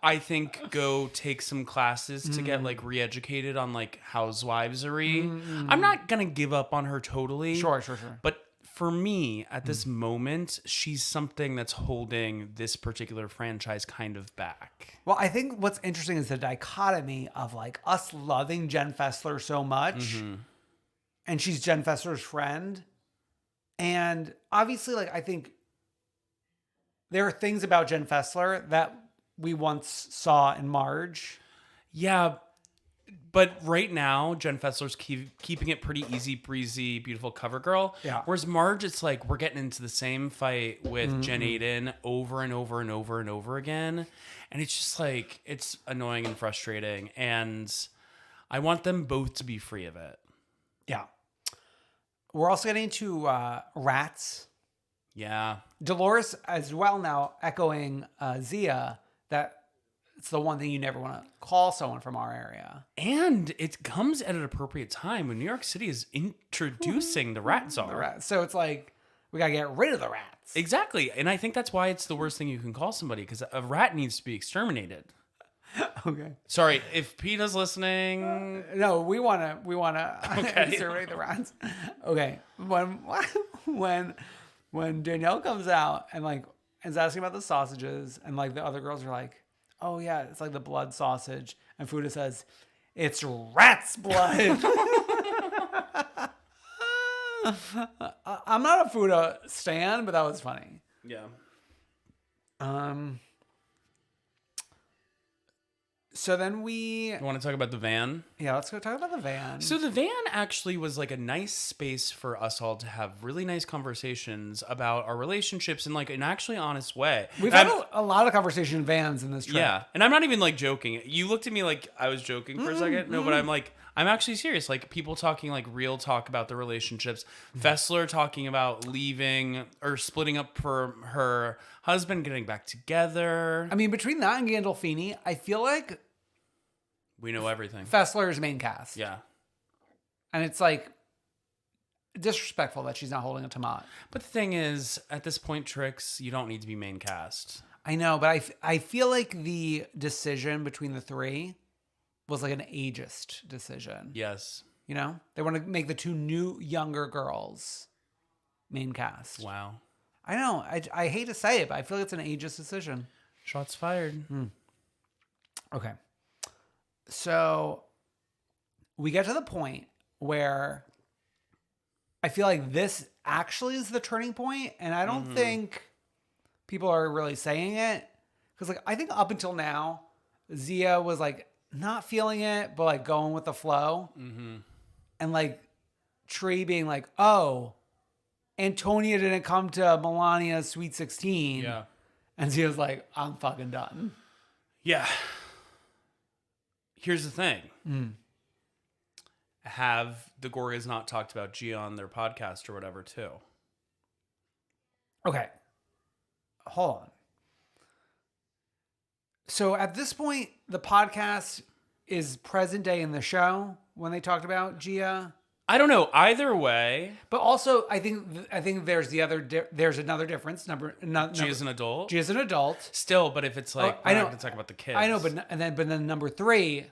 I think, go take some classes to get like re-educated on like housewivesery. I'm not gonna give up on her totally. Sure. But for me, at this moment, she's something that's holding this particular franchise kind of back. Well, I think what's interesting is the dichotomy of like us loving Jen Fessler so much, and she's Jen Fessler's friend. And obviously, like, I think there are things about Jen Fessler that we once saw in Marge. Yeah, but right now, Jen Fessler's keeping it pretty easy breezy, beautiful cover girl. Yeah. Whereas Marge, it's like we're getting into the same fight with Jen Aiden over and over and over and over again. And it's just like, it's annoying and frustrating. And I want them both to be free of it. Yeah. We're also getting to rats. Yeah. Dolores as well now echoing Zia that it's the one thing you never want to call someone from our area. And it comes at an appropriate time when New York City is introducing the rat czar. The rats. So it's like, we got to get rid of the rats. Exactly. And I think that's why it's the worst thing you can call somebody, because a rat needs to be exterminated. Okay. Sorry, if PETA's listening. No, we want to Okay. exterminate the rats. Okay. When Danielle comes out and like is asking about the sausages, and like the other girls are like, "Oh yeah, it's like the blood sausage," and Fuda says, "It's rat's blood." I'm not a Fuda stan, but that was funny. Yeah. So then we... You want to talk about the van? Yeah, let's go talk about the van. So the van actually was like a nice space for us all to have really nice conversations about our relationships in like an actually honest way. We've had a lot of conversation in vans in this trip. Yeah. And I'm not even like joking. You looked at me like I was joking for a second. No, but I'm actually serious. Like people talking like real talk about their relationships. Fessler talking about leaving or splitting up for her husband, getting back together. I mean, between that and Gandolfini, I feel like We know everything. Fessler's main cast. Yeah. And it's like disrespectful that she's not holding a tomat. But the thing is, at this point, Trix, you don't need to be main cast. I know, but I feel like the decision between the three was like an ageist decision. Yes. You know? They want to make the two new, younger girls main cast. Wow. I know. I hate to say it, but I feel like it's an ageist decision. Shots fired. Okay. So we get to the point where I feel like this actually is the turning point, and I don't think people are really saying it. Because like I think up until now, Zia was like not feeling it, but like going with the flow. And like Tree being like, oh, Antonia didn't come to Melania's Sweet 16. Yeah. And Zia's like, I'm fucking done. Yeah. Here's the thing. Have the Gorgas not talked about Gia on their podcast or whatever, too? Okay. Hold on. So at this point, the podcast is present day in the show when they talked about Gia. I don't know. Either way, But also, I think there's there's another difference. Gia's an adult. Gia's an adult. Still, but if it's like, I we're know. not going to talk about the kids. I know, but then number 3,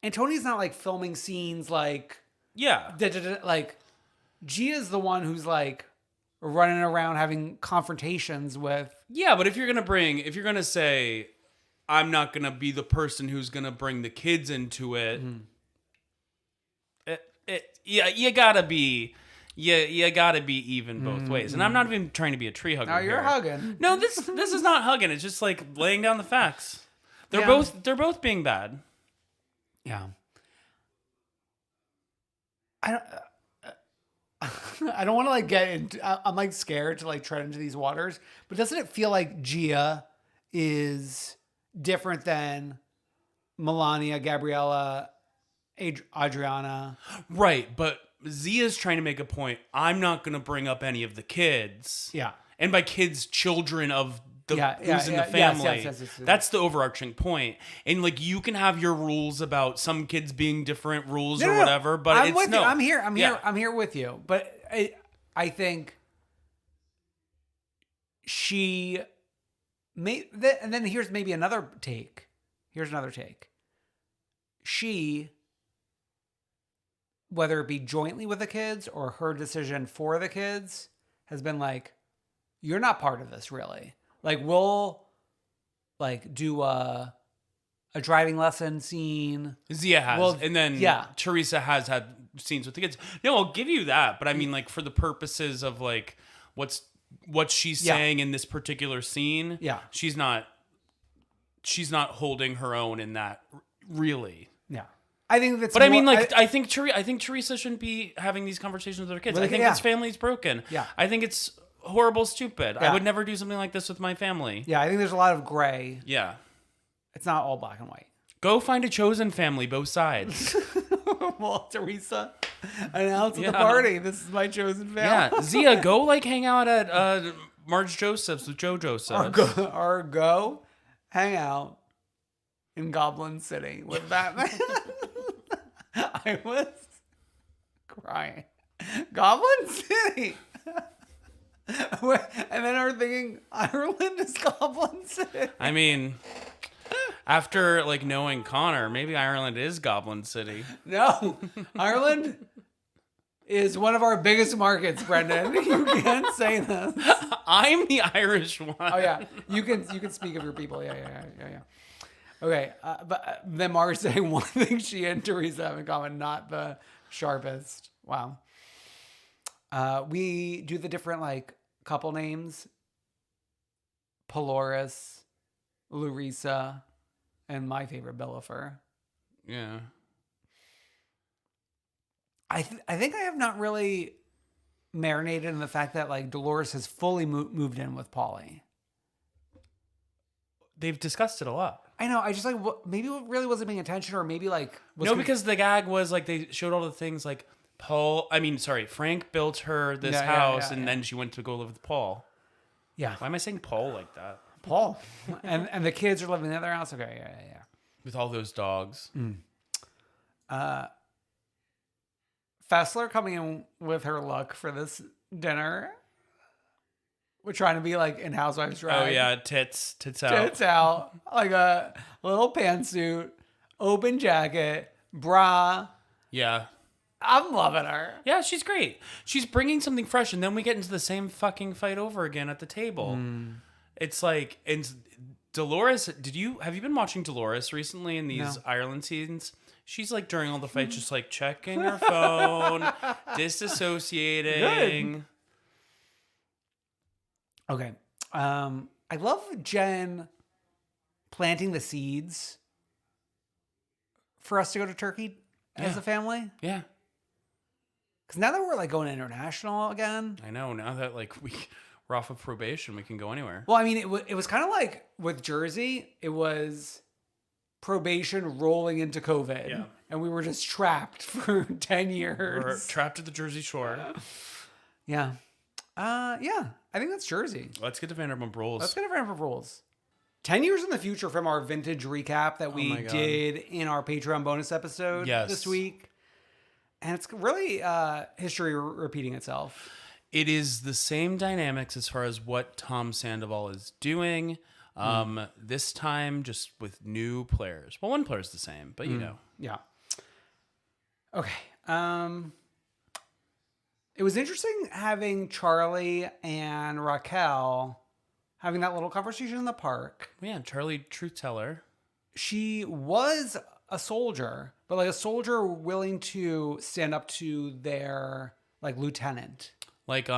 Antonia's not like filming scenes like Yeah. like Gia's the one who's like running around having confrontations with. Yeah, but if you're going to say, I'm not going to be the person who's going to bring the kids into it, you gotta be even both ways. And I'm not even trying to be a tree hugger. Now you're here. hugging. No, this is not hugging. It's just like laying down the facts. They're Yeah. both being bad. Yeah. I don't. I don't want to like get into. I'm like scared to like tread into these waters. But doesn't it feel like Gia is different than Melania, Gabriella, Adriana? Right, but Zia's trying to make a point. I'm not going to bring up any of the kids. Yeah. And by kids, children of the who's in the Yes, family. yes. That's the overarching point. And like you can have your rules about some kids being different rules or whatever, but I'm it's with no. you. I'm here. Yeah. I'm here with you. But I think she may. And then here's maybe another take. Here's another take. She, whether it be jointly with the kids or her decision for the kids, has been like, you're not part of this, really. Like, we'll like do a driving lesson scene. Zia has. Well, and then yeah. Teresa has had scenes with the kids. No, I'll give you that. But I mean, like, for the purposes of like what she's saying in this particular scene, she's not holding her own in that, really. Yeah. I think that's. But I mean, like, I think Teresa shouldn't be having these conversations with her kids. I think this family's broken. Yeah. I think it's horrible, stupid. Yeah. I would never do something like this with my family. Yeah, I think there's a lot of gray. Yeah. It's not all black and white. Go find a chosen family, both sides. Well, Teresa announced at the party, this is my chosen family. Yeah. Zia, go like hang out at Marge Joseph's with Joe Joseph. Or go hang out in Goblin City with Batman. I was crying. Goblin City. And then I was thinking, Ireland is Goblin City. I mean, after like knowing Connor, maybe Ireland is Goblin City. No, Ireland is one of our biggest markets, Brendan. You can't say this. I'm the Irish one. Oh yeah, you can speak of your people. Yeah. Okay, but then Margaret's saying one thing she and Teresa have in common, not the sharpest. Wow. We do the different like couple names. Poloris, Larissa, and my favorite, Bellifer. Yeah. I think I have not really marinated in the fact that like Dolores has fully moved in with Pauly. They've discussed it a lot. I know. I just like maybe really wasn't paying attention, or maybe like because the gag was like they showed all the things like Frank built her this house, and then she went to go live with Paul. Yeah. Why am I saying Paul like that? Paul. and the kids are living in the other house. Okay. Yeah. With all those dogs. Fessler coming in with her look for this dinner. We're trying to be like in Housewives drag. Oh yeah, tits out. Tits out. Like a little pantsuit, open jacket, bra. Yeah. I'm loving her. Yeah, she's great. She's bringing something fresh, and then we get into the same fucking fight over again at the table. It's like, and Dolores, have you been watching Dolores recently in these Ireland scenes? She's like during all the fights, just like checking her phone, disassociating. Good. Okay. I love Jen planting the seeds for us to go to Turkey as a family. Yeah. Because now that we're like going international again. I know. Now that like we're off of probation, we can go anywhere. Well, I mean, it was kind of like with Jersey, it was probation rolling into COVID. Yeah. And we were just trapped for 10 years. We're trapped at the Jersey Shore. Yeah. Yeah. I think that's Jersey. Let's get to Vanderpump Rules. Let's get to Vanderpump Rules. 10 years in the future from our vintage recap that we did in our Patreon bonus episode this week. And it's really history repeating itself. It is the same dynamics as far as what Tom Sandoval is doing. This time just with new players. Well, one player's the same, but you know. Yeah. Okay. It was interesting having Charlie and Raquel having that little conversation in the park. Yeah, Charlie, truth teller. She was a soldier, but like a soldier willing to stand up to their like lieutenant. Like,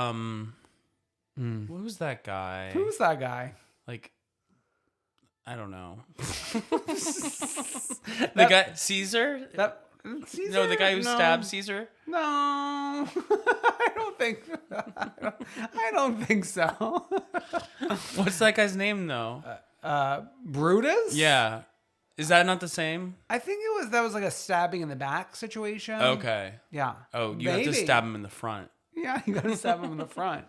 who's that guy? Who's that guy? Like, I don't know. The guy Caesar. Caesar? No, the guy who No. stabbed Caesar. No, I don't think. I don't think so. What's that guy's name though? Brutus? Yeah, is that not the same? I think that was like a stabbing in the back situation. Okay. Yeah. Oh, you have to stab him in the front. Yeah, you gotta stab him in the front.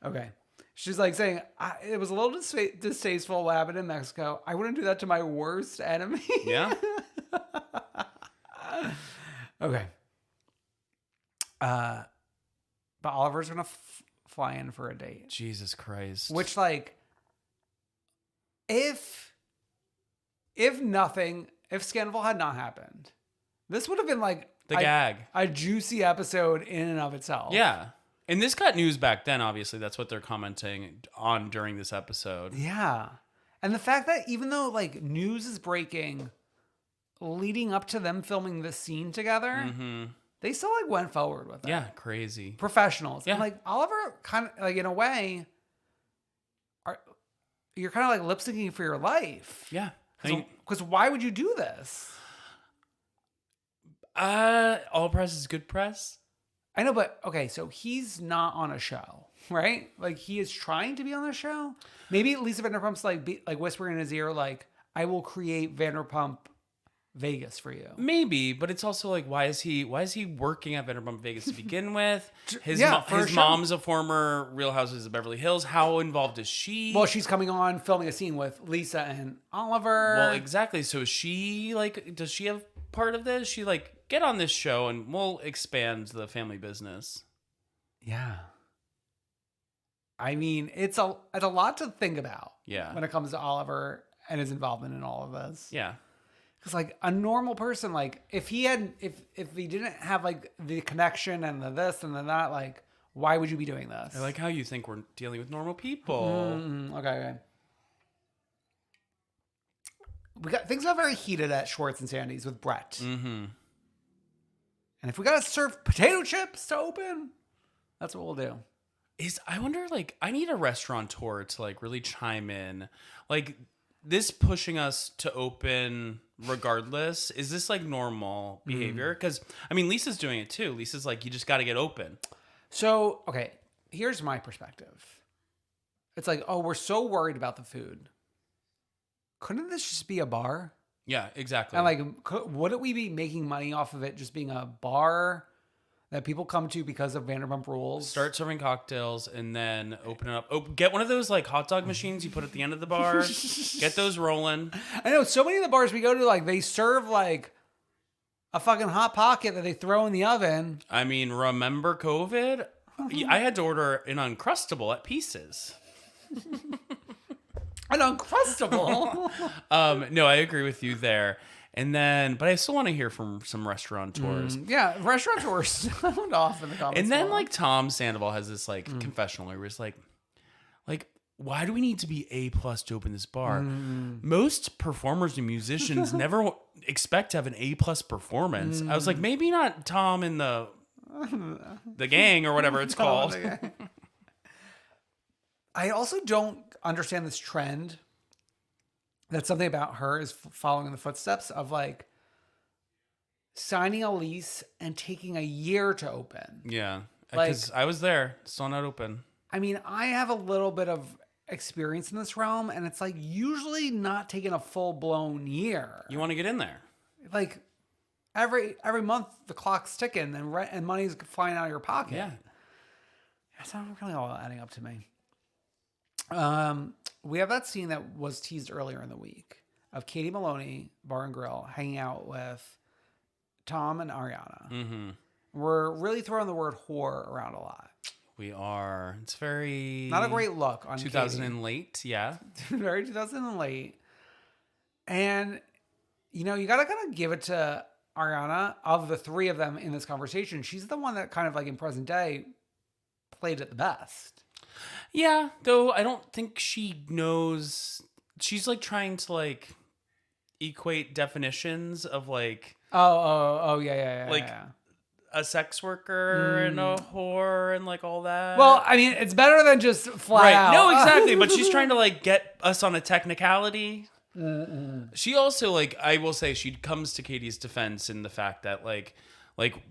Okay. She's like saying, it was a little distasteful what happened in Mexico. I wouldn't do that to my worst enemy. Yeah. Okay. But Oliver's gonna fly in for a date. Jesus Christ. Which, like, if Scandal had not happened, this would have been like the gag. A juicy episode in and of itself. Yeah. And this got news back then, obviously. That's what they're commenting on during this episode. Yeah. And the fact that even though, like, news is breaking leading up to them filming this scene together, they still, like, went forward with it. Yeah, crazy. Professionals. Yeah. And, like, Oliver kind of, like, in a way, you're kind of, like, lip syncing for your life. Yeah. Because why would you do this? All press is good press. I know, but okay, so he's not on a show, right? Like, he is trying to be on the show. Maybe Lisa Vanderpump's like whispering in his ear, like, "I will create Vanderpump Vegas for you." Maybe, but it's also like, why is he working at Vanderpump Vegas to begin with? His his mom's a former Real Housewives of Beverly Hills. How involved is she? Well, she's coming on filming a scene with Lisa and Oliver. Well, exactly. So is she like, does she have part of this? She like, get on this show and we'll expand the family business. Yeah. I mean, it's a lot to think about. Yeah. When it comes to Oliver and his involvement in all of this. Yeah. Because, like, a normal person, like, if he didn't have, like, the connection and the this and the that, like, why would you be doing this? I like how you think we're dealing with normal people. Okay. Things got very heated at Schwartz and Sandy's with Brett. Mm-hmm. And if we gotta serve potato chips to open, that's what we'll do. I wonder, like, I need a restaurateur to, like, really chime in. Like, this pushing us to open regardless, is this, like, normal behavior? Because, I mean, Lisa's doing it, too. Lisa's like, you just got to get open. So, okay, here's my perspective. It's like, oh, we're so worried about the food. Couldn't this just be a bar? Yeah, exactly. And, like, wouldn't we be making money off of it just being a bar that people come to because of Vanderpump Rules? Start serving cocktails and then open it up. Get one of those, like, hot dog machines you put at the end of the bar. Get those rolling. I know so many of the bars we go to, like, they serve, like, a fucking Hot Pocket that they throw in the oven. I mean, remember COVID? I had to order an Uncrustable at Pieces. An Uncrustable? No, I agree with you there. And then, but I still want to hear from some restaurateurs. Yeah, restaurateurs sound off in the comments. And then, below. like, Tom Sandoval has this, like, confessional where he's like, why do we need to be A+ to open this bar? Most performers and musicians never expect to have an A+ performance. I was like, maybe not Tom and the gang or whatever it's called. I also don't understand this trend. That's something about her is following in the footsteps of, like, signing a lease and taking a year to open. Yeah, Like, because I was there, still not open. I mean, I have a little bit of experience in this realm, and it's, like, usually not taking a full-blown year. You want to get in there. Like, every month the clock's ticking and rent and money's flying out of your pocket. Yeah. That's not really all adding up to me. We have that scene that was teased earlier in the week of Katie Maloney, Bar and Grill, hanging out with Tom and Ariana. Mm-hmm. We're really throwing the word whore around a lot. We are. It's very... Not a great look on 2000 Katie. and late, yeah. Very 2000 and late. And, you know, you got to kind of give it to Ariana. Of the three of them in this conversation, she's the one that kind of, like, in present day played it the best. Yeah, though I don't think she knows. She's, like, trying to, like, equate definitions of, like... Yeah. Like, yeah. a sex worker and a whore and, like, all that. Well, I mean, it's better than just flat out. No, exactly. But she's trying to, like, get us on a technicality. She also, like, I will say, she comes to Katie's defense in the fact that, like,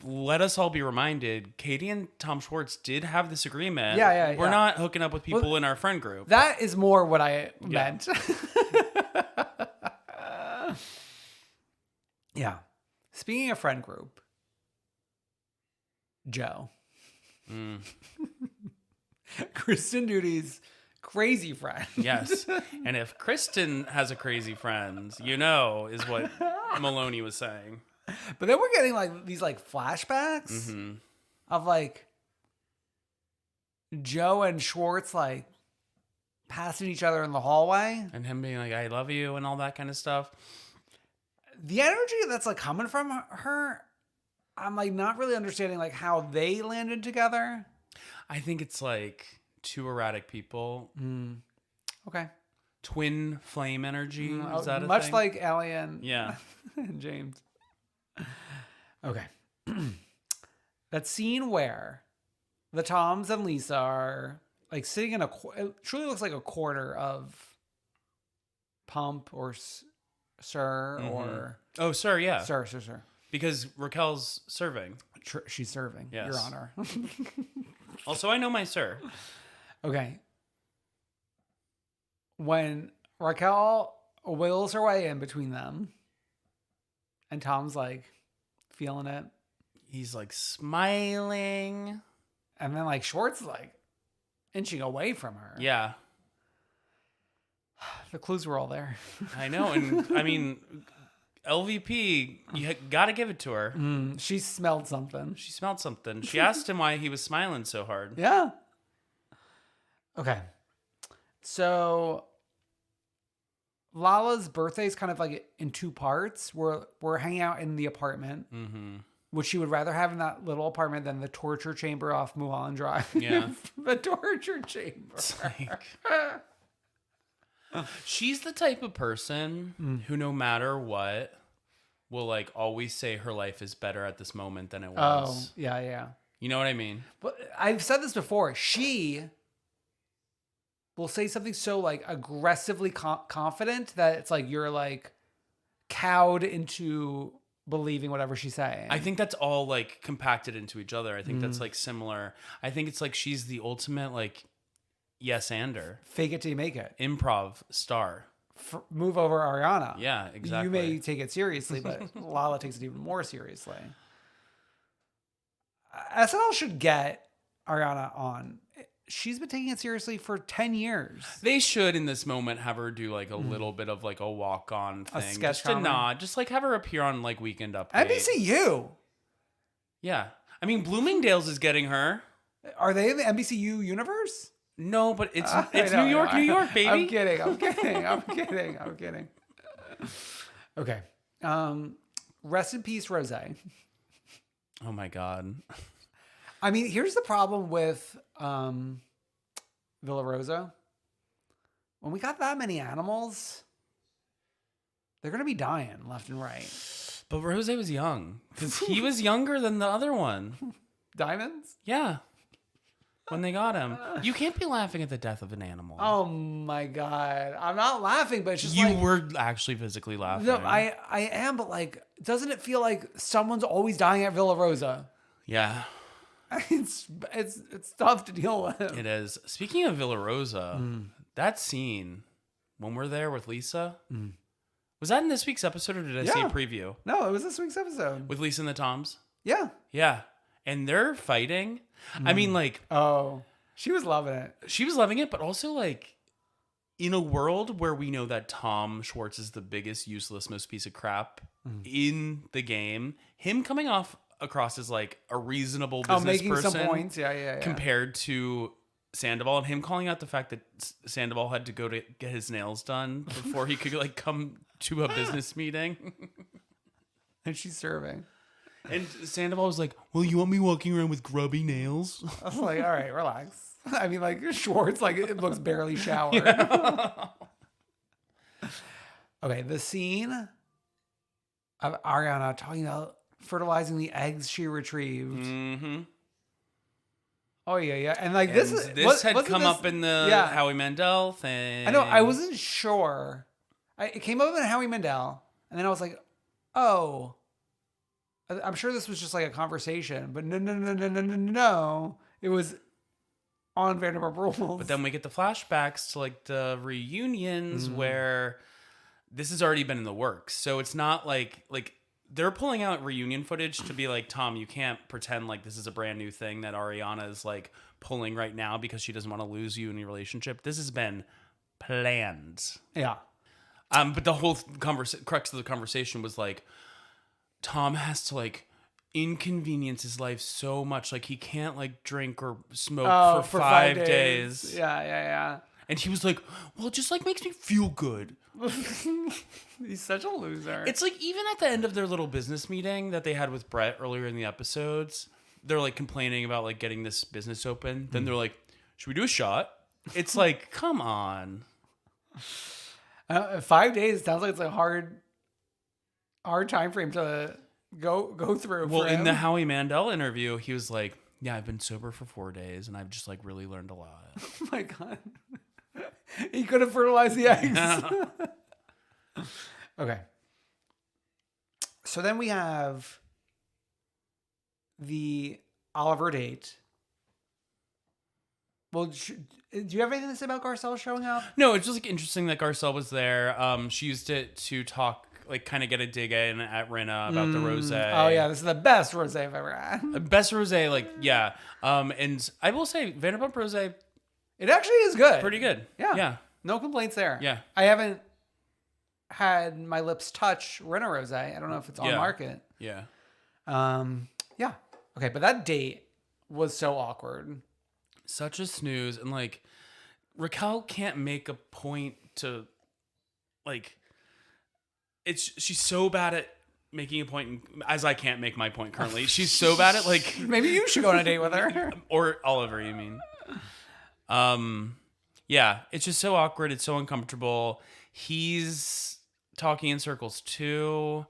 let us all be reminded, Katie and Tom Schwartz did have this agreement. Yeah. We're not hooking up with people in our friend group. That is more what I meant. Yeah. Speaking of friend group, Joe. Kristen Duty's crazy friend. Yes. And if Kristen has a crazy friend, is what Maloney was saying. But then we're getting like these like flashbacks of like Joe and Schwartz like passing each other in the hallway. And him being like, I love you and all that kind of stuff. The energy that's like coming from her, I'm like not really understanding like how they landed together. I think it's like two erratic people. Okay. Twin flame energy. Is that a much thing? like Allie and and James. Okay. That scene where the Toms and Lisa are like sitting in it truly looks like a quarter of Pump or Sir or... Oh, Sir, yeah. Sir. Because Raquel's serving. She's serving, yes. Your Honor. Also, I know my Sir. Okay. When Raquel wills her way in between them and Tom's like feeling it. He's like smiling. And then like Schwartz is like inching away from her. Yeah. The clues were all there. I know. And I mean, LVP, you got to give it to her. She smelled something. She smelled something. She asked him why he was smiling so hard. Yeah. Okay. So Lala's birthday is kind of like in two parts. We're hanging out in the apartment, which she would rather have in that little apartment than the torture chamber off Mulholland Drive. Yeah. The torture chamber. It's like, she's the type of person who, no matter what, will like always say her life is better at this moment than it was. Oh, yeah. You know what I mean? But I've said this before. She will say something so like aggressively confident that it's like you're like cowed into believing whatever she's saying. I think that's all like compacted into each other. I think that's like similar. I think it's like she's the ultimate like yes-ander. Fake it till you make it. Improv star. Move over Ariana. Yeah, exactly. You may take it seriously, but Lala takes it even more seriously. SNL should get Ariana on. She's been taking it seriously for 10 years. They should, in this moment, have her do like a little bit of like a walk-on thing. A sketch just to nod. Just like have her appear on like Weekend Update. NBCU. Yeah. I mean, Bloomingdale's is getting her. Are they in the NBCU universe? No, but it's New York, baby. I'm kidding. Okay. Rest in peace, Rose. Oh my God. I mean, here's the problem with Villa Rosa. When we got that many animals, they're going to be dying left and right. But Rose was young. Because he was younger than the other one. Diamonds? Yeah. When they got him. You can't be laughing at the death of an animal. Oh my God. I'm not laughing, but it's just you were actually physically laughing. No, I am, but like, doesn't it feel like someone's always dying at Villa Rosa? Yeah. It's tough to deal with. It is. Speaking of Villa Rosa, that scene when we're there with Lisa, was that in this week's episode or did I see a preview? No, it was this week's episode. With Lisa and the Toms? Yeah. Yeah. And they're fighting. I mean, like... Oh, she was loving it. She was loving it, but also, like, in a world where we know that Tom Schwartz is the biggest, useless, most piece of crap in the game, him coming off across as, like, a reasonable business making person... some points. Yeah. Compared to Sandoval, and him calling out the fact that Sandoval had to go to get his nails done before he could, like, come to a business meeting. And she's serving. And Sandoval was like, well, you want me walking around with grubby nails? I was like, all right, relax. I mean, like, Schwartz, like, it looks barely showered. Okay, the scene of Ariana talking about fertilizing the eggs she retrieved. Oh yeah. And like this had wasn't come this- up in the yeah. Howie Mandel thing. I know. I wasn't sure. It came up in Howie Mandel, and then I was like, oh. I'm sure this was just like a conversation, but no. It was on Vanderpump Rules. But then we get the flashbacks to like the reunions where this has already been in the works. So it's not like they're pulling out reunion footage to be like, Tom, you can't pretend like this is a brand new thing that Ariana is like pulling right now because she doesn't want to lose you in your relationship. This has been planned. Yeah. But the whole crux of the conversation was like, Tom has to like inconvenience his life so much. Like he can't like drink or smoke for 5 days. Yeah. And he was like, well, it just like makes me feel good. He's such a loser. It's like even at the end of their little business meeting that they had with Brett earlier in the episodes, they're like complaining about like getting this business open. Then they're like, should we do a shot? It's like, come on. 5 days sounds like it's a hard time frame to go through. Well, for in him. the Howie Mandel interview, he was like, yeah, I've been sober for 4 days and I've just like really learned a lot. Oh my God. He could have fertilized the eggs. Yeah. Okay. So then we have the Oliver date. Well, do you have anything to say about Garcelle showing up? No, it's just like interesting that Garcelle was there. She used it to talk, like kind of get a dig in at Rinna about the rosé. Oh yeah, this is the best rosé I've ever had. Best rosé, like yeah. And I will say Vanderpump Rosé, It actually is good. pretty good. Yeah. Yeah. No complaints there. Yeah. I haven't had my lips touch Rinna rosé. I don't know if it's on Yeah. market. Yeah. Yeah. Okay, but that date was so awkward. Such a snooze. And like Raquel can't make a point to like she's so bad at making a point, as I can't make my point currently. She's so bad at like Maybe you should go on a date with her. or Oliver, you mean. Yeah, it's just so awkward. It's so uncomfortable. He's talking in circles too.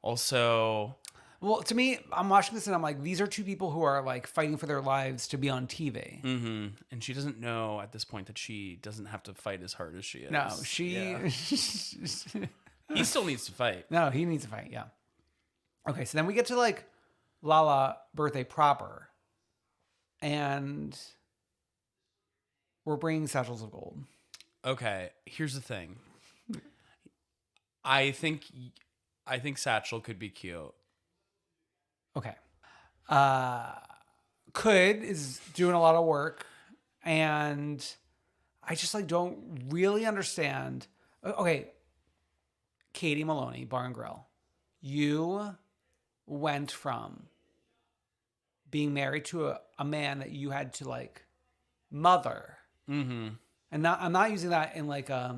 Also, Well, to me, I'm watching this and I'm like, these are two people who are like fighting for their lives to be on TV. and she doesn't know at this point that she doesn't have to fight as hard as she is. No, she. Yeah. He still needs to fight. No, he needs to fight. Yeah. Okay, so then we get to like Lala birthday proper, and we're bringing satchels of gold. Okay, here's the thing. I think Satchel could be cute. Okay. Could is doing a lot of work, and I just like don't really understand. Okay, Katie Maloney, Bar and Grill, you went from being married to a man that you had to like mother, and I'm not using that in like a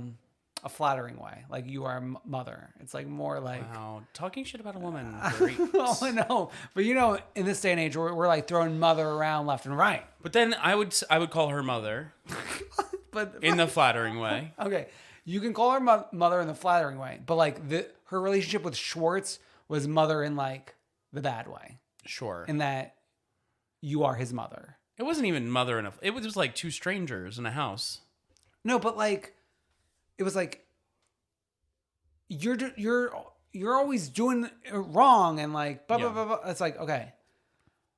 flattering way. Like you are a mother. It's like more like Wow, talking shit about a woman. Great. oh, I know, but you know, in this day and age, we're like throwing mother around left and right. But then I would call her mother But in the flattering way. okay, you can call her mother in the flattering way, but like her relationship with Schwartz was mother in like the bad way, Sure. in that you are his mother. It wasn't even mother in a. It was just like two strangers in a house. No, but like it was like you're always doing it wrong and like blah blah Yeah. blah blah. It's like okay,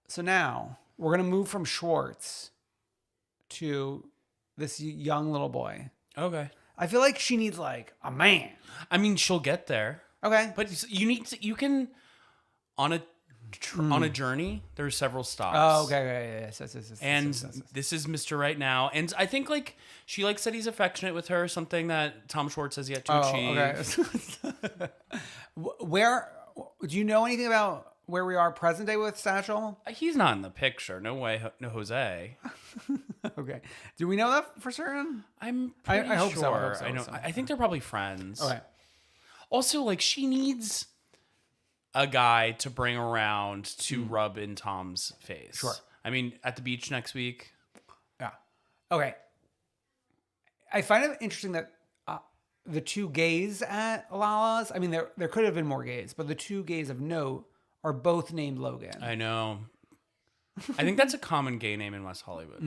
so now we're gonna move from Schwartz to this young little boy. Okay. I feel like she needs like a man. I mean, she'll get there, Okay, but you need to. You can on a journey. There's several stops. oh okay, yes. And yes. this is Mr. Right Now. And I think like she like said he's affectionate with her, something that Tom Schwartz has yet to achieve. Okay. Where do you know anything about where we are present day with Satchel? He's not in the picture. No way. No Jose. Okay. Do we know that for certain? I'm I pretty hope sure. so, I hope so, I know. so. I think they're probably friends. Okay. Also, like she needs a guy to bring around to rub in Tom's face. Sure. I mean, at the beach next week. Yeah. Okay. I find it interesting that the two gays at Lala's, I mean, there could have been more gays, but the two gays of note are both named Logan. I know. I think that's a common gay name in West Hollywood.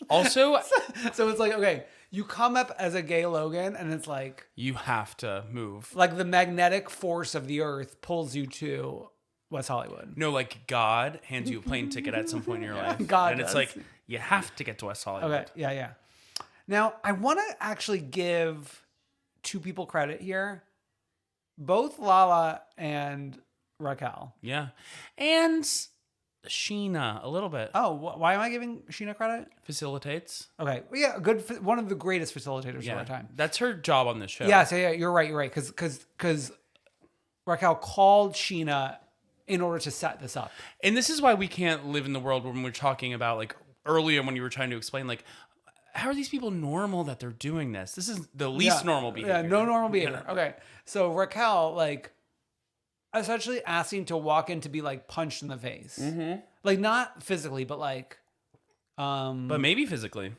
Also, So it's like, okay, you come up as a gay Logan, and it's like you have to move. the magnetic force of the earth pulls you to West Hollywood. No, like God hands you a plane ticket at some point in your life. God and it's does. like, you have to get to West Hollywood. Okay, yeah. Now, I want to actually give two people credit here. Both Lala and Raquel. Yeah. And Sheena, a little bit. Oh, why am I giving Sheena credit? Facilitates. Okay. Well, yeah, one of the greatest facilitators of Yeah. our time. That's her job on this show. Yeah, so yeah, you're right. Because Raquel called Sheena in order to set this up. And this is why we can't live in the world when we're talking about, like, earlier when you were trying to explain, like, how are these people normal that they're doing this? This is the least normal behavior. Yeah, no normal behavior. Okay. So Raquel, like, essentially asking to walk in to be, like, punched in the face. Mm-hmm. Like, not physically, but, like... But maybe physically.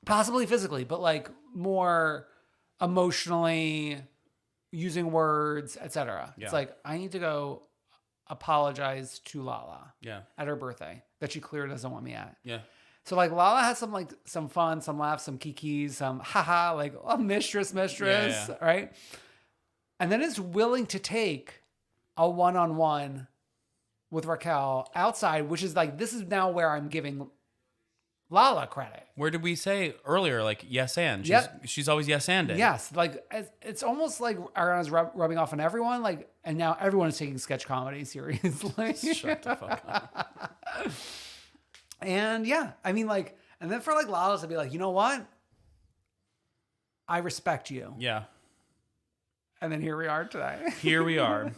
Possibly physically, but, like, more emotionally using words, etc. Yeah. It's like, I need to go apologize to Lala Yeah. at her birthday that she clearly doesn't want me at. Yeah. So like Lala has some fun, some laughs, some kikis, some haha, like a mistress, Yeah. right? And then is willing to take a one-on-one with Raquel outside, which is like, this is now where I'm giving Lala credit. Where did we say earlier, like, yes and? She's always yes and. Yes, like it's almost like Ariana's rubbing off on everyone, like, and now everyone is taking sketch comedy seriously. Shut the fuck up. And yeah, I mean, like, and then for like Lala to be like, you know what? I respect you. Yeah. And then here we are today. Here we are.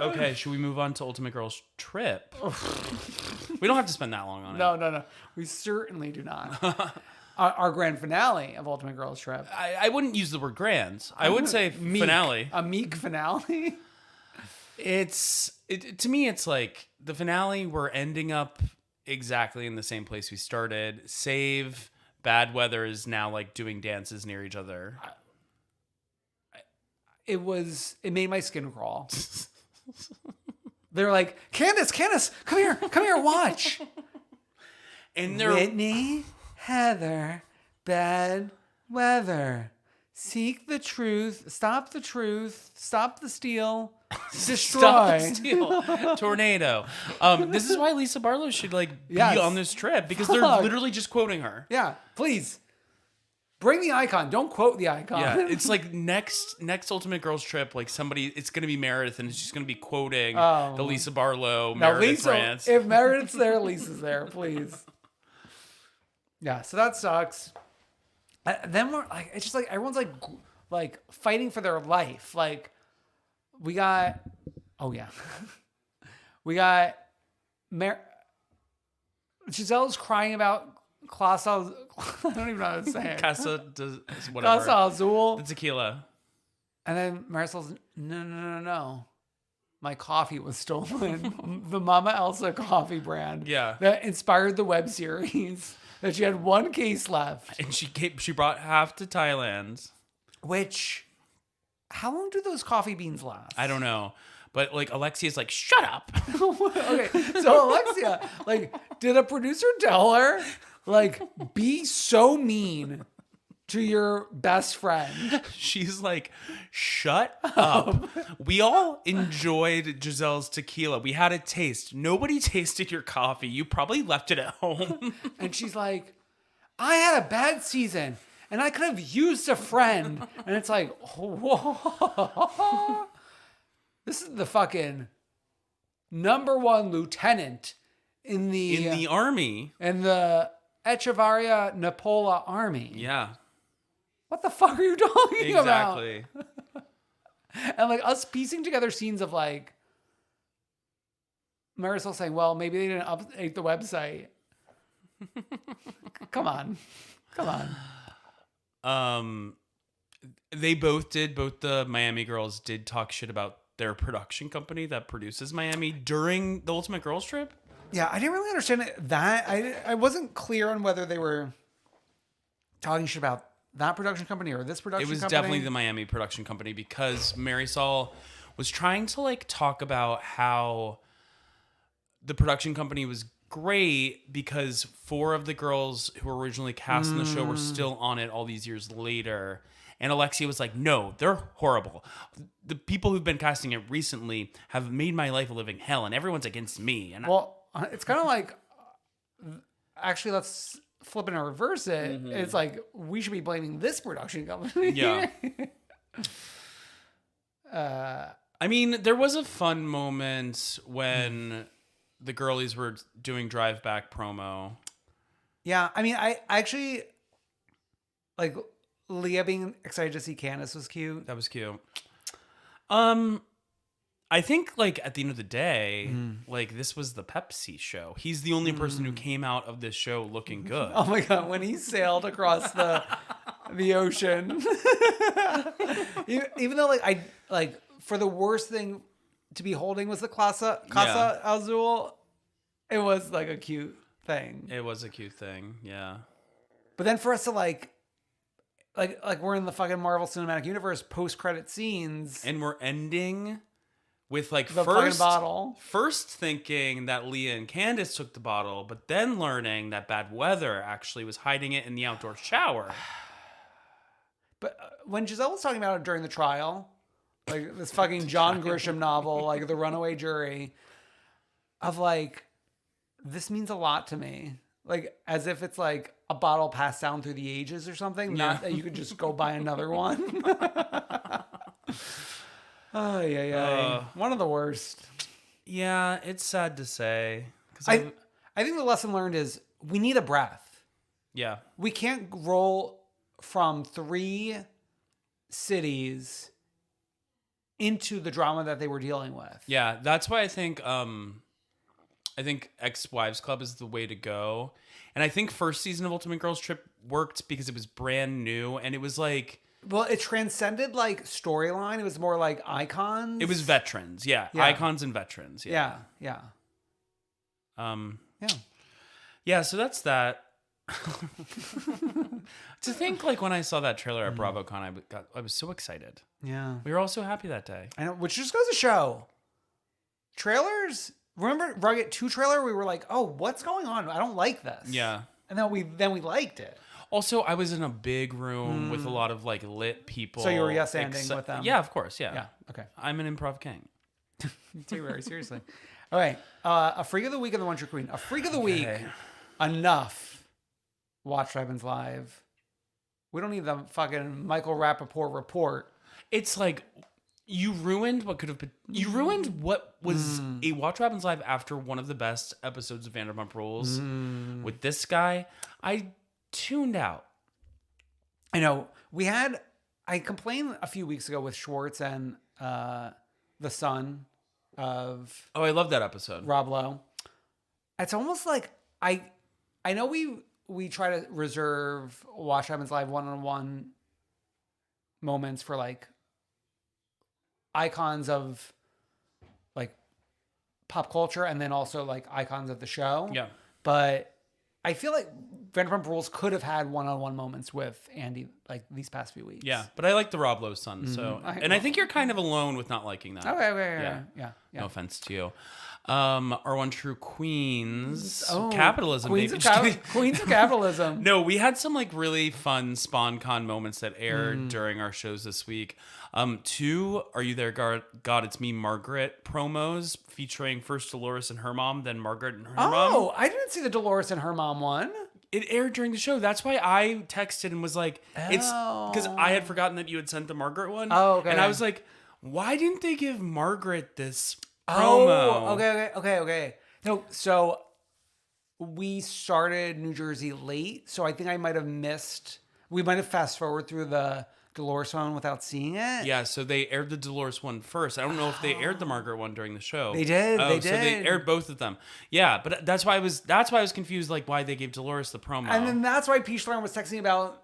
Okay, should we move on to Ultimate Girls Trip? We don't have to spend that long on it. No. We certainly do not. Our grand finale of Ultimate Girls Trip. I wouldn't use the word grand. I would say finale. A meek finale. To me, it's like the finale, we're ending up exactly in the same place we started, save Bad Weather is now like doing dances near each other. It made my skin crawl. They're like, Candace, come here, watch. And they're Whitney, Heather, Bad Weather. Seek the truth, stop the steal, destroy. Stop the steal. Tornado. This is why Lisa Barlow should like be on this trip, because they're literally just quoting her. Yeah, please. Bring the icon. Don't quote the icon. Yeah, it's like next Ultimate Girls Trip, like it's going to be Meredith, and it's just going to be quoting the Lisa Barlow Meredith rants. If Meredith's there, Lisa's there, please. Yeah, so that sucks. Then we're like, it's just like everyone's like fighting for their life. Like we got, Giselle's crying about Casa. I don't even know how to say it. Casa does whatever. Casa Azul. The tequila. And then Marisol's, no. My coffee was stolen. The Mama Elsa coffee brand. Yeah. That inspired the web series. That she had one case left. And she brought half to Thailand. Which, how long do those coffee beans last? I don't know. But like Alexia's like, shut up. Okay, so Alexia, like, did a producer tell her, like, be so mean to your best friend? She's like, shut up. We all enjoyed Giselle's tequila. We had a taste. Nobody tasted your coffee. You probably left it at home. And she's like, I had a bad season and I could have used a friend. And it's like, whoa. This is the fucking #1 lieutenant in the army. In the Echevarria Napola army. Yeah. What the fuck are you talking about? Exactly. And like us piecing together scenes of like Marisol saying, well, maybe they didn't update the website. Come on. Both the Miami girls did talk shit about their production company that produces Miami during the Ultimate Girls Trip. Yeah, I didn't really understand that. I wasn't clear on whether they were talking shit about that production company or this production company. It was definitely the Miami production company, because Marisol was trying to like talk about how the production company was great because 4 of the girls who were originally cast in the show were still on it all these years later. And Alexia was like, no, they're horrible. The people who've been casting it recently have made my life a living hell, and everyone's against me. And it's kind of like, actually, let's flip it and reverse it. It's like, we should be blaming this production company. Yeah. I mean, there was a fun moment when the girlies were doing drive back promo. Yeah, I mean, I actually like Leah being excited to see Candace was cute. That was cute. I think like at the end of the day, like this was the Pepsi show. He's the only person who came out of this show looking good. Oh my god, when he sailed across the ocean. Even though like for the worst thing to be holding was the Casa Azul, it was like a cute thing. It was a cute thing, yeah. But then for us to like we're in the fucking Marvel Cinematic Universe post-credit scenes, and we're ending with like the fucking bottle. First thinking that Leah and Candace took the bottle, but then learning that Bad Weather actually was hiding it in the outdoor shower. But when Giselle was talking about it during the trial, like this fucking John Grisham novel, like The Runaway Jury, of like, this means a lot to me. Like, as if it's like a bottle passed down through the ages or something. Yeah. Not that you could just go buy another one. Oh, yeah. One of the worst. Yeah, it's sad to say. I think the lesson learned is we need a breath. Yeah. We can't roll from 3 cities into the drama that they were dealing with. Yeah, that's why I think Ex-Wives Club is the way to go. And I think first season of Ultimate Girls Trip worked because it was brand new and it was like, well, it transcended like storyline. It was more like icons. it was veterans, yeah. Icons and veterans, yeah. Yeah. Yeah, so that's that. To think like when I saw that trailer at BravoCon, I was so excited. Yeah. We were all so happy that day. I know, which just goes to show. Trailers, remember Rugged 2 trailer? We were like, oh, what's going on? I don't like this. Yeah. And then we liked it. Also, I was in a big room with a lot of like lit people. So you were yes-anding with them? Yeah, of course, yeah. Yeah, okay. I'm an improv king. You take it very seriously. All right. A Freak of the Week and the One True Queen. A Freak of the Week. Enough. Watch Happens Live. We don't need the fucking Michael Rappaport report. It's like you ruined what could have been. You ruined what was a Watch What Happens Live after one of the best episodes of Vanderpump Rules with this guy. I tuned out. I know. I complained a few weeks ago with Schwartz and the son of Oh, I love that episode. Rob Lowe. It's almost like I know we try to reserve Watch Happens Live one-on-one moments for like icons of like pop culture and then also like icons of the show. Yeah. But I feel like Vanderpump Rules could have had one-on-one moments with Andy like these past few weeks. Yeah, but I like the Rob Lowe son. So, and I think you're kind of alone with not liking that. Okay. Yeah. No offense to you. Our one true queens, Oh, capitalism. Queens baby. of Queens of Capitalism. No, we had some like really fun SpawnCon moments that aired during our shows this week. 2 Are You There, God? It's Me, Margaret promos featuring first Dolores and her mom, then Margaret and her mom. Oh, I didn't see the Dolores and her mom one. It aired during the show. That's why I texted and was like, it's because I had forgotten that you had sent the Margaret one. Oh, okay. And I was like, why didn't they give Margaret this promo? Oh, okay. No, so we started New Jersey late, so I think I might have missed. We might have fast forward through the Dolores one without seeing it. Yeah, so they aired the Dolores one first. I don't know if they aired the Margaret one during the show. They did. Oh, they did. So they aired both of them. Yeah, but that's why I was confused, like why they gave Dolores the promo. And then that's why Peach Lauren was texting about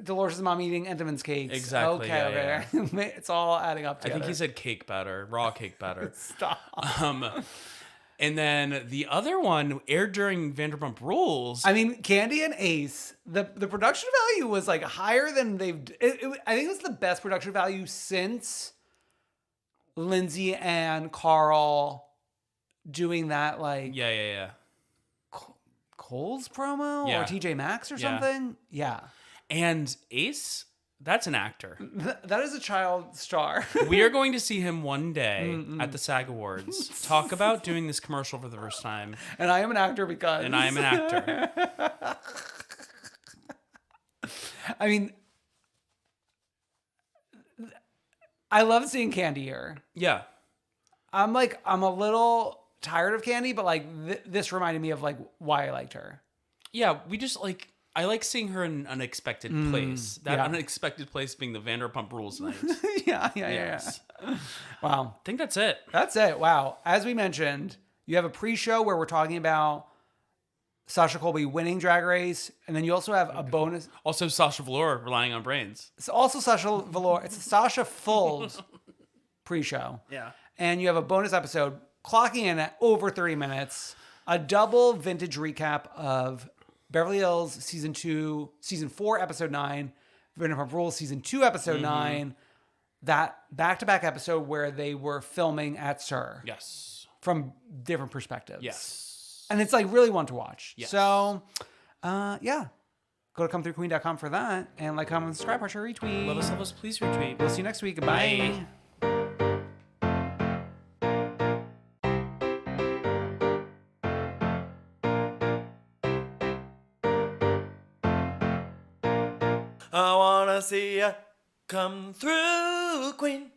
Dolores' mom eating Entenmann's cakes. Exactly. Okay. It's all adding up together. I think he said cake batter, raw cake batter. Stop. And then the other one aired during Vanderpump Rules. I mean, Candy and Ace, the production value was like higher than they've. I think it was the best production value since Lindsay and Carl doing that like Yeah. Kohl's promo Yeah. or TJ Maxx or Yeah. something. Yeah. And Ace, that's an actor. That is a child star. We are going to see him one day at the SAG Awards talk about doing this commercial for the first time. And I am an actor because. And I am an actor. I mean, I love seeing Candy here. Yeah. I'm a little tired of Candy, but like this reminded me of like why I liked her. Yeah, we just like, I like seeing her in an unexpected place. That yeah. unexpected place being the Vanderpump Rules night. Yeah. Yes. Wow. I think that's it. That's it. Wow. As we mentioned, you have a pre-show where we're talking about Sasha Colby winning Drag Race, and then you also have a bonus. Also, Sasha Velour relying on brains. It's also Sasha Velour. It's a Sasha Folds pre-show. Yeah. And you have a bonus episode clocking in at over 30 minutes, a double vintage recap of Beverly Hills season 4, episode 9, Vanderpump Rules season 2, episode 9, that back-to-back episode where they were filming at SUR. Yes. From different perspectives. Yes. And it's like really one to watch. Yes. So, yeah. Go to comethroughqueen.com for that. And like, comment, subscribe, watch, or retweet. Love us, please retweet. We'll see you next week. Goodbye. I wanna see ya come through, Queen.